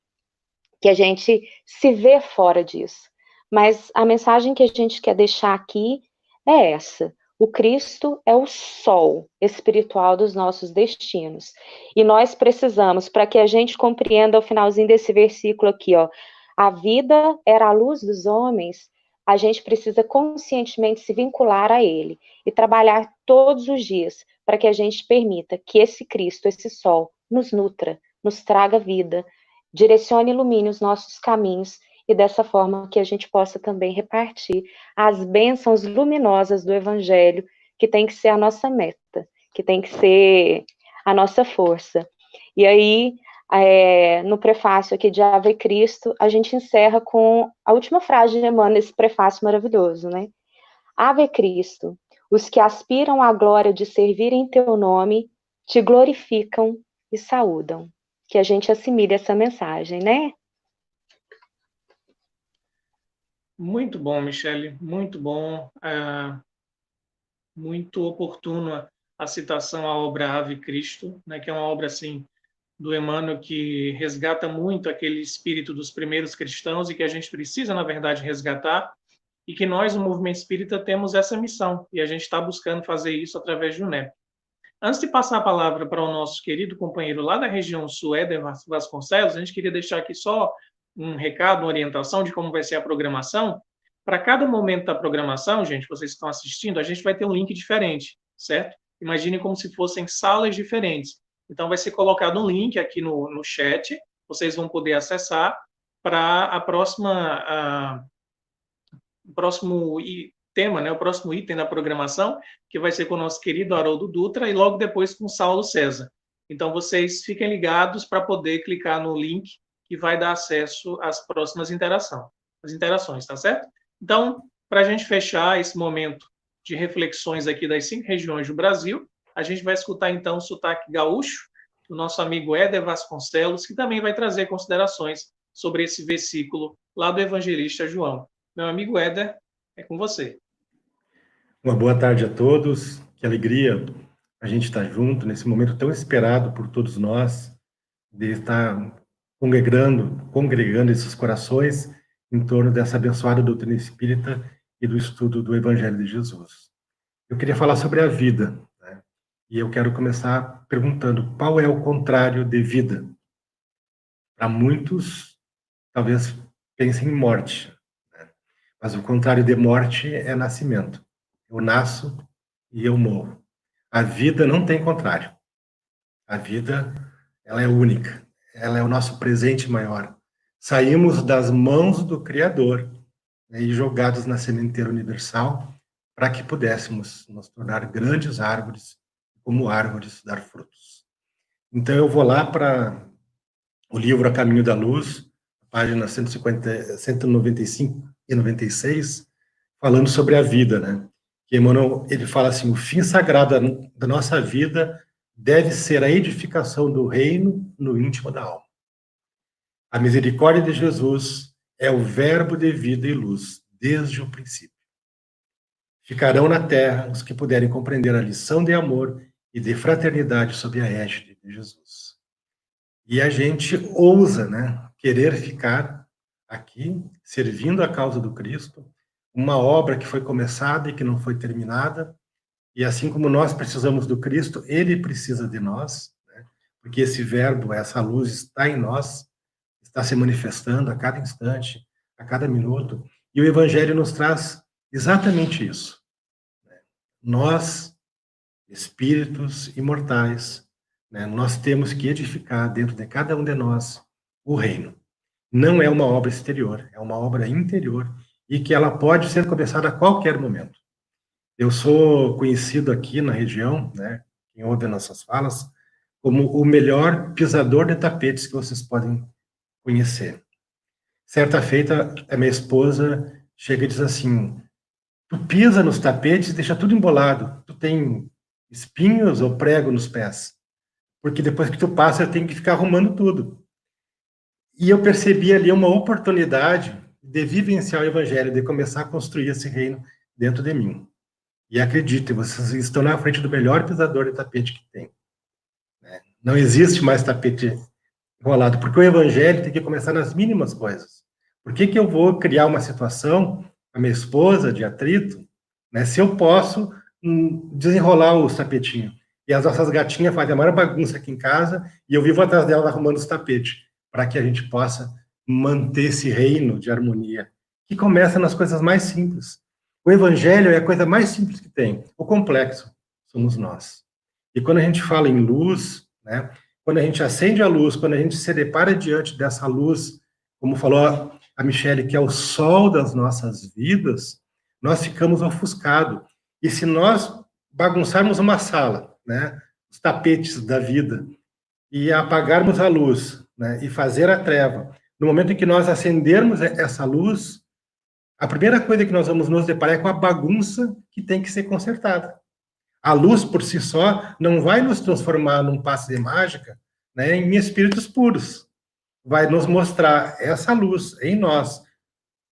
Que a gente se vê fora disso. Mas a mensagem que a gente quer deixar aqui é essa. O Cristo é o sol espiritual dos nossos destinos. E nós precisamos, para que a gente compreenda o finalzinho desse versículo aqui, ó, a vida era a luz dos homens, a gente precisa conscientemente se vincular a ele e trabalhar todos os dias para que a gente permita que esse Cristo, esse sol, nos nutra, nos traga vida, direcione e ilumine os nossos caminhos e dessa forma que a gente possa também repartir as bênçãos luminosas do Evangelho, que tem que ser a nossa meta, que tem que ser a nossa força. E aí, no prefácio aqui de Ave Cristo, a gente encerra com a última frase de Emmanuel nesse prefácio maravilhoso, né? Ave Cristo, os que aspiram à glória de servir em teu nome, te glorificam e saúdam. Que a gente assimile essa mensagem, né? Muito bom, Michele, muito bom, muito oportuna a citação à obra Ave Cristo, né, que é uma obra assim do Emmanuel que resgata muito aquele espírito dos primeiros cristãos e que a gente precisa, na verdade, resgatar, e que nós, no Movimento Espírita, temos essa missão, e a gente está buscando fazer isso através do NEP. Antes de passar a palavra para o nosso querido companheiro lá da região sul, Éder Vasconcelos, a gente queria deixar aqui só um recado, uma orientação de como vai ser a programação. Para cada momento da programação, gente, vocês que estão assistindo, a gente vai ter um link diferente, certo? Imagine como se fossem salas diferentes. Então, vai ser colocado um link aqui no chat, vocês vão poder acessar para a próxima... o próximo tema, né, o próximo item da programação, que vai ser com o nosso querido Haroldo Dutra e logo depois com o Saulo César. Então, vocês fiquem ligados para poder clicar no link que vai dar acesso às próximas interações, tá certo? Então, para a gente fechar esse momento de reflexões aqui das 5 regiões do Brasil, a gente vai escutar, então, o sotaque gaúcho do nosso amigo Éder Vasconcelos, que também vai trazer considerações sobre esse versículo lá do evangelista João. Meu amigo Éder, é com você. Uma boa tarde a todos. Que alegria a gente estar junto nesse momento tão esperado por todos nós, de estar congregando esses corações em torno dessa abençoada doutrina espírita e do estudo do Evangelho de Jesus. Eu queria falar sobre a vida, né? E eu quero começar perguntando qual é o contrário de vida. Para muitos, talvez pensem em morte. Mas o contrário de morte é nascimento. Eu nasço e eu morro. A vida não tem contrário. A vida, ela é única. Ela é o nosso presente maior. Saímos das mãos do Criador, né, e jogados na sementeira universal para que pudéssemos nos tornar grandes árvores, como árvores dar frutos. Então eu vou lá para o livro A Caminho da Luz, página 195 e 96, falando sobre a vida, né? Que Emmanuel, ele fala assim: o fim sagrado da nossa vida deve ser a edificação do reino no íntimo da alma. A misericórdia de Jesus é o verbo de vida e luz desde o princípio. Ficarão na terra os que puderem compreender a lição de amor e de fraternidade sob a égide de Jesus. E a gente ousa, né, querer ficar aqui, servindo a causa do Cristo, uma obra que foi começada e que não foi terminada, e assim como nós precisamos do Cristo, Ele precisa de nós, né? Porque esse verbo, essa luz está em nós, está se manifestando a cada instante, a cada minuto, e o Evangelho nos traz exatamente isso. Nós, espíritos imortais, né, nós temos que edificar dentro de cada um de nós o reino. Não é uma obra exterior, é uma obra interior e que ela pode ser começada a qualquer momento. Eu sou conhecido aqui na região, né, quem ouve nossas falas, como o melhor pisador de tapetes que vocês podem conhecer. Certa feita, a minha esposa chega e diz assim: tu pisa nos tapetes e deixa tudo embolado, tu tem espinhos ou prego nos pés, porque depois que tu passa eu tenho que ficar arrumando tudo. E eu percebi ali uma oportunidade de vivenciar o Evangelho, de começar a construir esse reino dentro de mim. E acreditem, vocês estão na frente do melhor pisador de tapete que tem. Não existe mais tapete enrolado, porque o Evangelho tem que começar nas mínimas coisas. Por que eu vou criar uma situação com a minha esposa de atrito, né, se eu posso desenrolar os tapetinhos? E as nossas gatinhas fazem a maior bagunça aqui em casa e eu vivo atrás delas arrumando os tapetes, para que a gente possa manter esse reino de harmonia, que começa nas coisas mais simples. O Evangelho é a coisa mais simples que tem. O complexo somos nós. E quando a gente fala em luz, né, quando a gente acende a luz, quando a gente se depara diante dessa luz, como falou a Michele, que é o sol das nossas vidas, nós ficamos ofuscados. E se nós bagunçarmos uma sala, né, os tapetes da vida, e apagarmos a luz, né, e fazer a treva, no momento em que nós acendermos essa luz, a primeira coisa que nós vamos nos deparar é com a bagunça que tem que ser consertada. A luz, por si só, não vai nos transformar num passe de mágica, né, em espíritos puros. Vai nos mostrar essa luz em nós,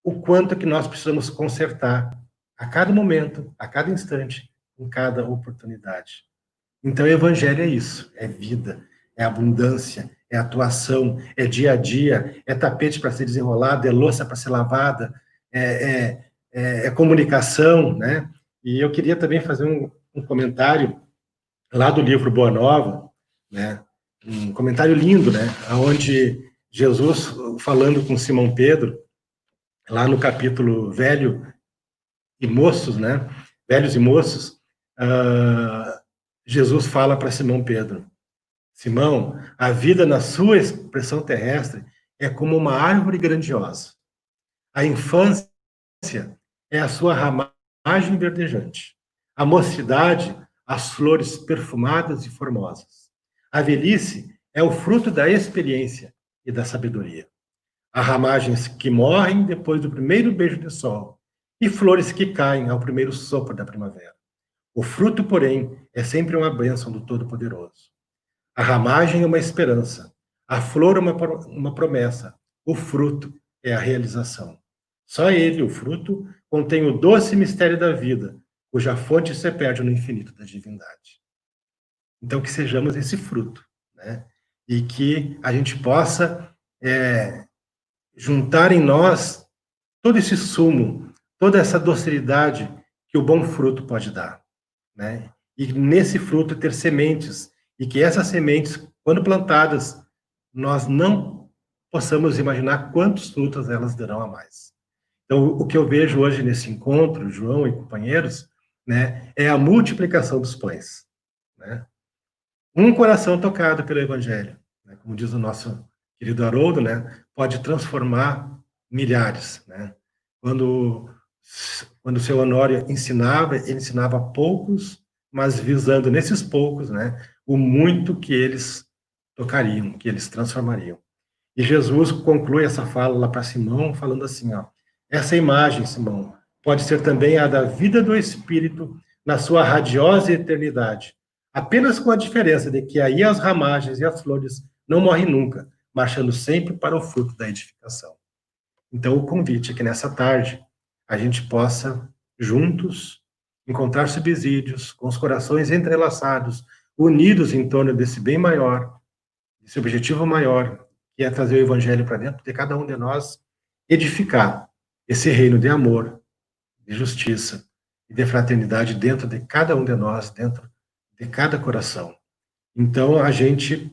o quanto que nós precisamos consertar a cada momento, a cada instante, em cada oportunidade. Então, o evangelho é isso, é vida, é abundância, é atuação, é dia a dia, é tapete para ser desenrolado, é louça para ser lavada, é comunicação, né? E eu queria também fazer um comentário lá do livro Boa Nova, né? Um comentário lindo, né? Onde Jesus, falando com Simão Pedro, lá no capítulo Velho e Moços, né? Velhos e Moços, Jesus fala para Simão Pedro: Simão, a vida na sua expressão terrestre é como uma árvore grandiosa. A infância é a sua ramagem verdejante. A mocidade, as flores perfumadas e formosas. A velhice é o fruto da experiência e da sabedoria. Há ramagens que morrem depois do primeiro beijo de sol e flores que caem ao primeiro sopro da primavera. O fruto, porém, é sempre uma bênção do Todo-Poderoso. A ramagem é uma esperança, a flor é uma promessa, o fruto é a realização. Só ele, o fruto, contém o doce mistério da vida, cuja fonte se perde no infinito da divindade. Então, que sejamos esse fruto, né? E que a gente possa juntar em nós todo esse sumo, toda essa docilidade que o bom fruto pode dar, né? E nesse fruto ter sementes, e que essas sementes, quando plantadas, nós não possamos imaginar quantos frutos elas darão a mais. Então, o que eu vejo hoje nesse encontro, João e companheiros, né, é a multiplicação dos pães, né? Um coração tocado pelo Evangelho, né, como diz o nosso querido Haroldo, né, pode transformar milhares, né? Quando o seu Honório ensinava, ele ensinava poucos, mas visando nesses poucos, né, o muito que eles tocariam, que eles transformariam. E Jesus conclui essa fala lá para Simão, falando assim, ó, essa imagem, Simão, pode ser também a da vida do Espírito na sua radiosa eternidade, apenas com a diferença de que aí as ramagens e as flores não morrem nunca, marchando sempre para o fruto da edificação. Então, o convite é que nessa tarde a gente possa, juntos, encontrar subsídios, com os corações entrelaçados, unidos em torno desse bem maior, desse objetivo maior, que é trazer o Evangelho para dentro de cada um de nós, edificar esse reino de amor, de justiça e de fraternidade dentro de cada um de nós, dentro de cada coração. Então, a gente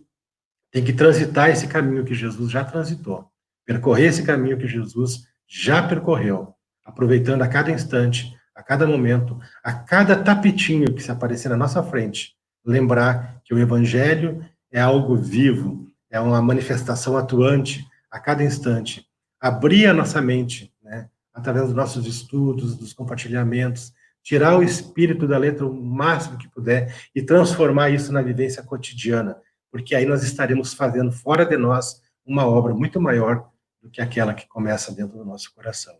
tem que transitar esse caminho que Jesus já transitou, percorrer esse caminho que Jesus já percorreu, aproveitando a cada instante, a cada momento, a cada tapetinho que se aparecer na nossa frente, lembrar que o Evangelho é algo vivo, é uma manifestação atuante a cada instante. Abrir a nossa mente, né, através dos nossos estudos, dos compartilhamentos, tirar o espírito da letra o máximo que puder e transformar isso na vivência cotidiana, porque aí nós estaremos fazendo fora de nós uma obra muito maior do que aquela que começa dentro do nosso coração.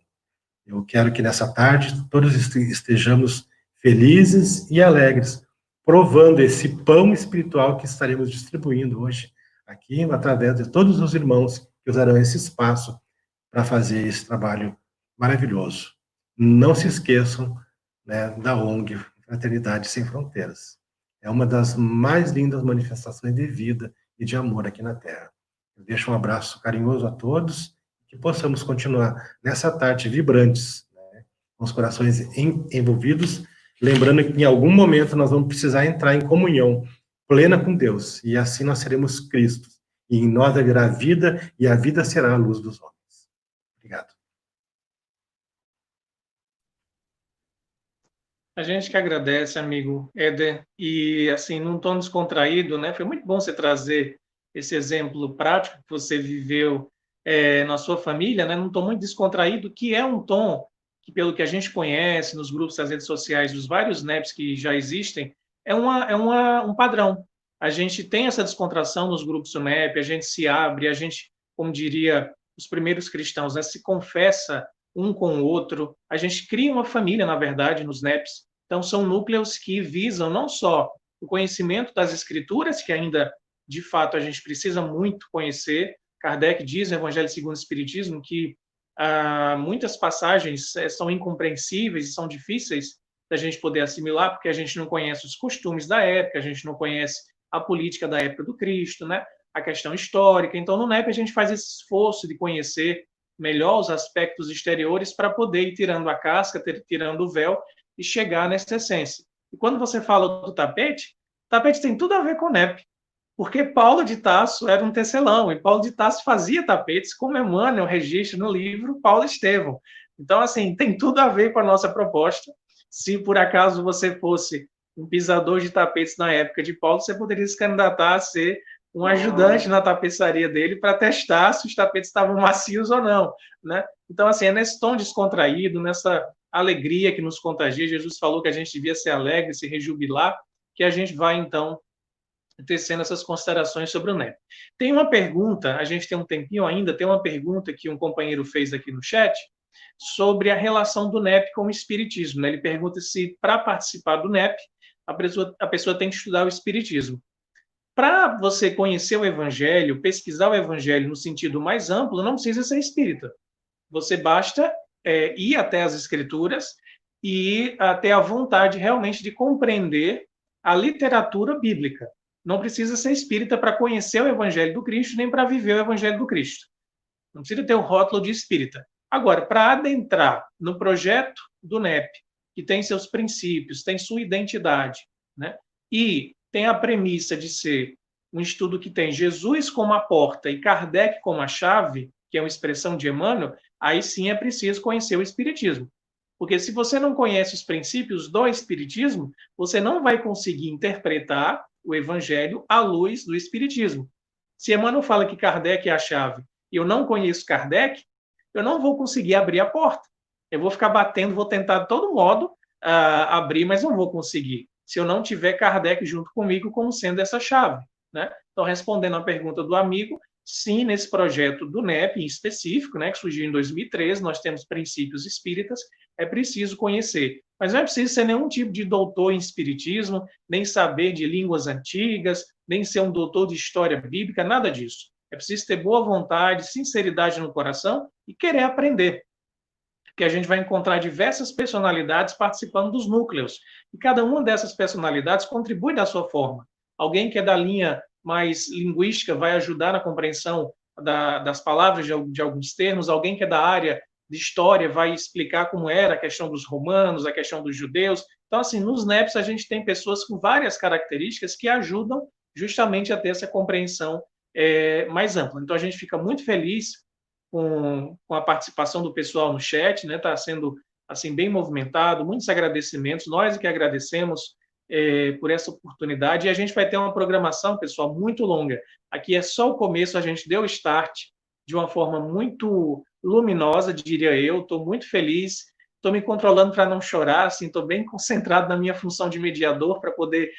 Eu quero que nessa tarde todos estejamos felizes e alegres, provando esse pão espiritual que estaremos distribuindo hoje aqui, através de todos os irmãos que usarão esse espaço para fazer esse trabalho maravilhoso. Não se esqueçam, né, da ONG Fraternidade Sem Fronteiras. É uma das mais lindas manifestações de vida e de amor aqui na Terra. Eu deixo um abraço carinhoso a todos, que possamos continuar nessa tarde vibrantes, né, com os corações envolvidos, lembrando que em algum momento nós vamos precisar entrar em comunhão plena com Deus, e assim nós seremos Cristo, e em nós haverá vida, e a vida será a luz dos homens. Obrigado. A gente que agradece, amigo Éder, e assim, num tom descontraído, né? Foi muito bom você trazer esse exemplo prático que você viveu na sua família, né? Num tom muito descontraído, que é um tom que, pelo que a gente conhece nos grupos das redes sociais, dos vários NEPs que já existem, um padrão. A gente tem essa descontração nos grupos do NEP, a gente se abre, a gente, como diria os primeiros cristãos, né, se confessa um com o outro, a gente cria uma família, na verdade, nos NEPs. Então, são núcleos que visam não só o conhecimento das escrituras, que ainda, de fato, a gente precisa muito conhecer. Kardec diz no Evangelho segundo o Espiritismo que muitas passagens são incompreensíveis e são difíceis da gente poder assimilar, porque a gente não conhece os costumes da época, a gente não conhece a política da época do Cristo, né? A questão histórica. Então, no NEP, a gente faz esse esforço de conhecer melhor os aspectos exteriores para poder ir tirando a casca, tirando o véu e chegar nessa essência. E quando você fala do tapete, o tapete tem tudo a ver com o NEP, porque Paulo de Tarso era um tecelão, e Paulo de Tarso fazia tapetes, como Emmanuel registra no livro Paulo Estevão. Então, assim, tem tudo a ver com a nossa proposta. Se, por acaso, você fosse um pisador de tapetes na época de Paulo, você poderia se candidatar a ser um ajudante na tapeçaria dele para testar se os tapetes estavam macios ou não, né? Então, assim, é nesse tom descontraído, nessa alegria que nos contagia. Jesus falou que a gente devia ser alegre, se rejubilar, que a gente vai, então, tecendo essas considerações sobre o NEP. Tem uma pergunta, a gente tem um tempinho ainda, tem uma pergunta que um companheiro fez aqui no chat sobre a relação do NEP com o Espiritismo, né? Ele pergunta se, para participar do NEP, a pessoa tem que estudar o Espiritismo. Para você conhecer o Evangelho, pesquisar o Evangelho no sentido mais amplo, não precisa ser espírita. Você basta ir até as Escrituras e ter a vontade realmente de compreender a literatura bíblica. Não precisa ser espírita para conhecer o Evangelho do Cristo, nem para viver o Evangelho do Cristo. Não precisa ter o rótulo de espírita. Agora, para adentrar no projeto do NEP, que tem seus princípios, tem sua identidade, né? E tem a premissa de ser um estudo que tem Jesus como a porta e Kardec como a chave, que é uma expressão de Emmanuel, aí sim é preciso conhecer o Espiritismo. Porque se você não conhece os princípios do Espiritismo, você não vai conseguir interpretar o Evangelho à luz do Espiritismo. Se Emmanuel fala que Kardec é a chave e eu não conheço Kardec, eu não vou conseguir abrir a porta. Eu vou ficar batendo, vou tentar de todo modo abrir, mas não vou conseguir, se eu não tiver Kardec junto comigo como sendo essa chave, né? Então, respondendo à pergunta do amigo, sim, nesse projeto do NEP em específico, né, que surgiu em 2013, nós temos princípios espíritas, é preciso conhecer. Mas não é preciso ser nenhum tipo de doutor em espiritismo, nem saber de línguas antigas, nem ser um doutor de história bíblica, nada disso. É preciso ter boa vontade, sinceridade no coração e querer aprender. Que a gente vai encontrar diversas personalidades participando dos núcleos. E cada uma dessas personalidades contribui da sua forma. Alguém que é da linha mais linguística vai ajudar na compreensão das palavras de alguns termos. Alguém que é da área de história vai explicar como era a questão dos romanos, a questão dos judeus. Então, assim, nos NEPs a gente tem pessoas com várias características que ajudam justamente a ter essa compreensão mais ampla. Então, a gente fica muito feliz com a participação do pessoal no chat, né? Está sendo assim bem movimentado, muitos agradecimentos, nós que agradecemos por essa oportunidade, e a gente vai ter uma programação, pessoal, muito longa. Aqui é só o começo, a gente deu o start de uma forma muito luminosa, diria eu, estou muito feliz, estou me controlando para não chorar, assim, estou bem concentrado na minha função de mediador para poder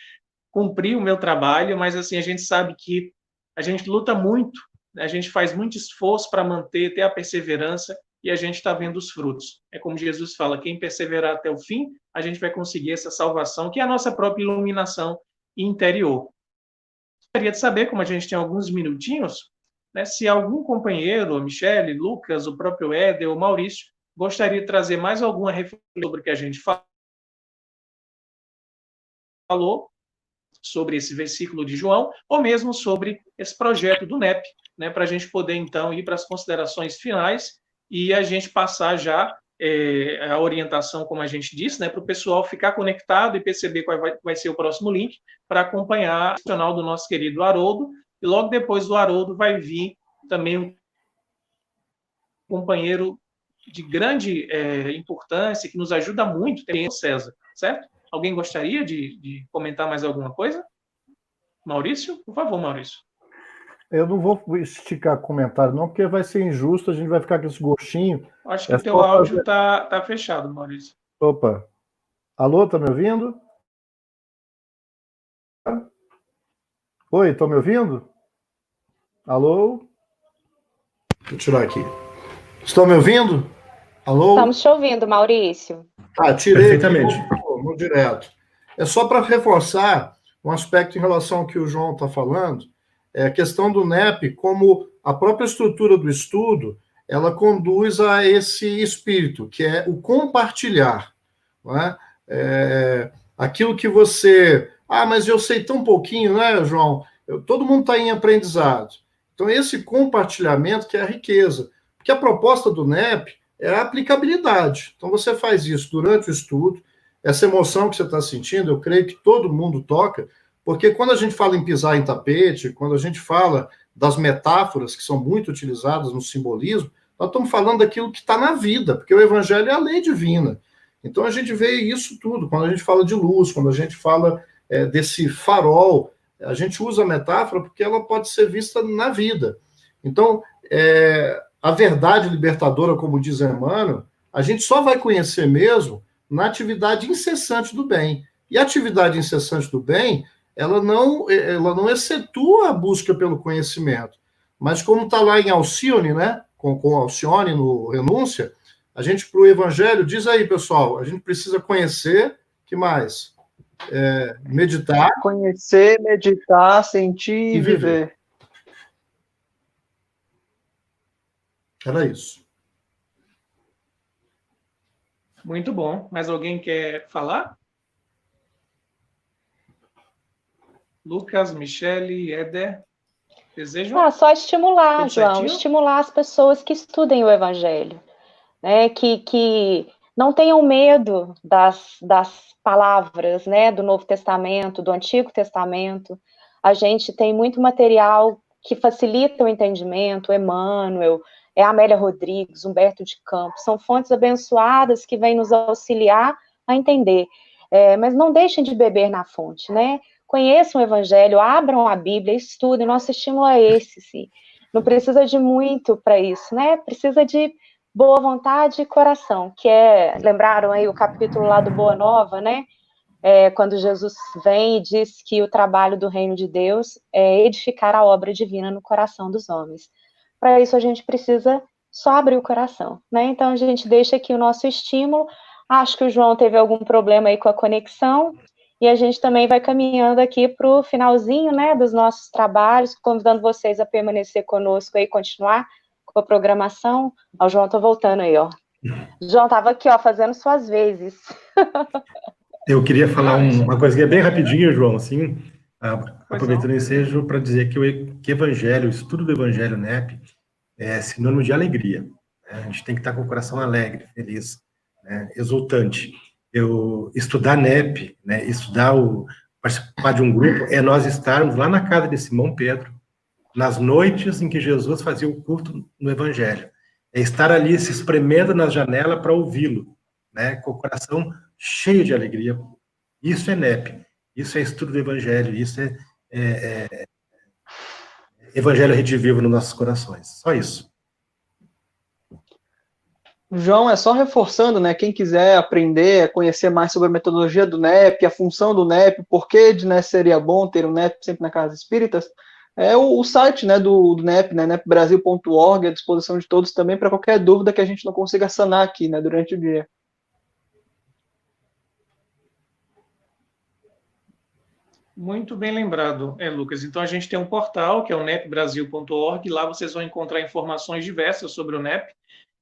cumprir o meu trabalho, mas assim, a gente sabe que a gente luta muito, a gente faz muito esforço para manter, ter a perseverança, e a gente está vendo os frutos. É como Jesus fala, quem perseverar até o fim, a gente vai conseguir essa salvação, que é a nossa própria iluminação interior. Gostaria de saber, como a gente tem alguns minutinhos, né, se algum companheiro, Michele, Lucas, o próprio Éder, ou Maurício, gostaria de trazer mais alguma reflexão sobre o que a gente falou, sobre esse versículo de João, ou mesmo sobre esse projeto do NEP, né, para a gente poder, então, ir para as considerações finais e a gente passar já a orientação, como a gente disse, né, para o pessoal ficar conectado e perceber qual vai ser o próximo link para acompanhar o canal do nosso querido Haroldo, e logo depois do Haroldo vai vir também um companheiro de grande importância, que nos ajuda muito, tem o César, certo? Alguém gostaria de comentar mais alguma coisa? Maurício? Por favor, Maurício. Eu não vou esticar comentário, não, porque vai ser injusto, a gente vai ficar com esse gostinho. Acho que o teu áudio tá fechado, Maurício. Opa. Alô, tá me ouvindo? Oi, estão me ouvindo? Alô? Deixa eu tirar aqui. Estão me ouvindo? Alô? Estamos te ouvindo, Maurício. Tirei perfeitamente. No direto. É só para reforçar um aspecto em relação ao que o João está falando, é a questão do NEP, como a própria estrutura do estudo, ela conduz a esse espírito, que é o compartilhar. Não é? aquilo que você... mas eu sei tão pouquinho, né, João? Todo mundo está em aprendizado. Então, esse compartilhamento que é a riqueza. Porque a proposta do NEP é a aplicabilidade. Então, você faz isso durante o estudo, essa emoção que você está sentindo, eu creio que todo mundo toca, porque quando a gente fala em pisar em tapete, quando a gente fala das metáforas que são muito utilizadas no simbolismo, nós estamos falando daquilo que está na vida, porque o evangelho é a lei divina. Então, a gente vê isso tudo, quando a gente fala de luz, quando a gente fala desse farol, a gente usa a metáfora porque ela pode ser vista na vida. Então, a verdade libertadora, como diz Emmanuel, a gente só vai conhecer mesmo na atividade incessante do bem. E a atividade incessante do bem, ela não excetua a busca pelo conhecimento. Mas como está lá em Alcione, né? Com Alcione no Renúncia, a gente, para o Evangelho, diz aí, pessoal, a gente precisa conhecer, que mais? Meditar. Conhecer, meditar, sentir e viver. Era isso. Muito bom. Mais alguém quer falar? Lucas, Michele, Éder, desejam? Só estimular, Tudo João, certinho? estimular as pessoas que estudem o Evangelho, né? Que não tenham medo das palavras, né? Do Novo Testamento, do Antigo Testamento. A gente tem muito material que facilita o entendimento, Emmanuel, Amélia Rodrigues, Humberto de Campos, são fontes abençoadas que vêm nos auxiliar a entender. Mas não deixem de beber na fonte, né? Conheçam o Evangelho, abram a Bíblia, estudem, nosso estímulo é esse, sim. Não precisa de muito para isso, né? Precisa de boa vontade e coração, que lembraram aí o capítulo lá do Boa Nova, né? Quando Jesus vem e diz que o trabalho do reino de Deus é edificar a obra divina no coração dos homens. Para isso a gente precisa só abrir o coração, né? Então a gente deixa aqui o nosso estímulo. Acho que o João teve algum problema aí com a conexão, e a gente também vai caminhando aqui para o finalzinho, né, dos nossos trabalhos, convidando vocês a permanecer conosco aí, continuar com a programação. O João tá voltando aí, ó. O João estava aqui, ó, fazendo suas vezes. Eu queria falar uma coisinha bem rapidinho, João, assim, aproveitando o não. ensejo para dizer que Evangelho, o estudo do Evangelho NEP, é sinônimo de alegria. Né? A gente tem que estar com o coração alegre, feliz, né? Exultante. Estudar NEP, né? Participar de um grupo, é nós estarmos lá na casa de Simão Pedro, nas noites em que Jesus fazia o culto no Evangelho. É estar ali se espremendo na janela para ouvi-lo, né? Com o coração cheio de alegria. Isso é NEP, isso é estudo do Evangelho, isso é Evangelho redivivo nos nossos corações. Só isso. João, é só reforçando, né? Quem quiser aprender, conhecer mais sobre a metodologia do NEP, a função do NEP, por que seria bom ter um NEP sempre na Casa Espíritas, o site, né, do NEP, né, nepbrasil.org, à disposição de todos também, para qualquer dúvida que a gente não consiga sanar aqui, né, durante o dia. Muito bem lembrado, Lucas. Então, a gente tem um portal, que é o nepbrasil.org. Lá vocês vão encontrar informações diversas sobre o NEP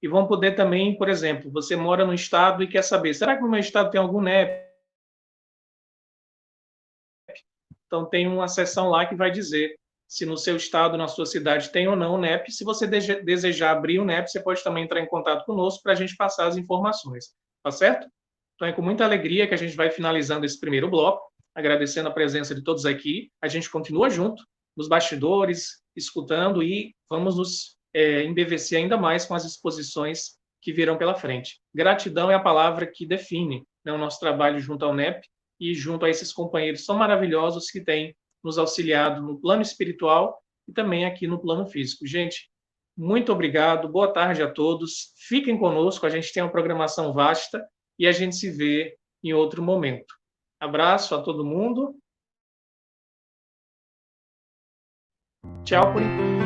e vão poder também, por exemplo, você mora no estado e quer saber, será que no meu estado tem algum NEP? Então, tem uma seção lá que vai dizer se no seu estado, na sua cidade, tem ou não o NEP. Se você desejar abrir o NEP, você pode também entrar em contato conosco para a gente passar as informações. Tá certo? Então, é com muita alegria que a gente vai finalizando esse primeiro bloco, agradecendo a presença de todos aqui. A gente continua junto, nos bastidores, escutando, e vamos nos embevecer ainda mais com as exposições que virão pela frente. Gratidão é a palavra que define, né, o nosso trabalho junto ao NEP e junto a esses companheiros tão maravilhosos que têm nos auxiliado no plano espiritual e também aqui no plano físico. Gente, muito obrigado, boa tarde a todos. Fiquem conosco, a gente tem uma programação vasta e a gente se vê em outro momento. Abraço a todo mundo. Tchau por enquanto.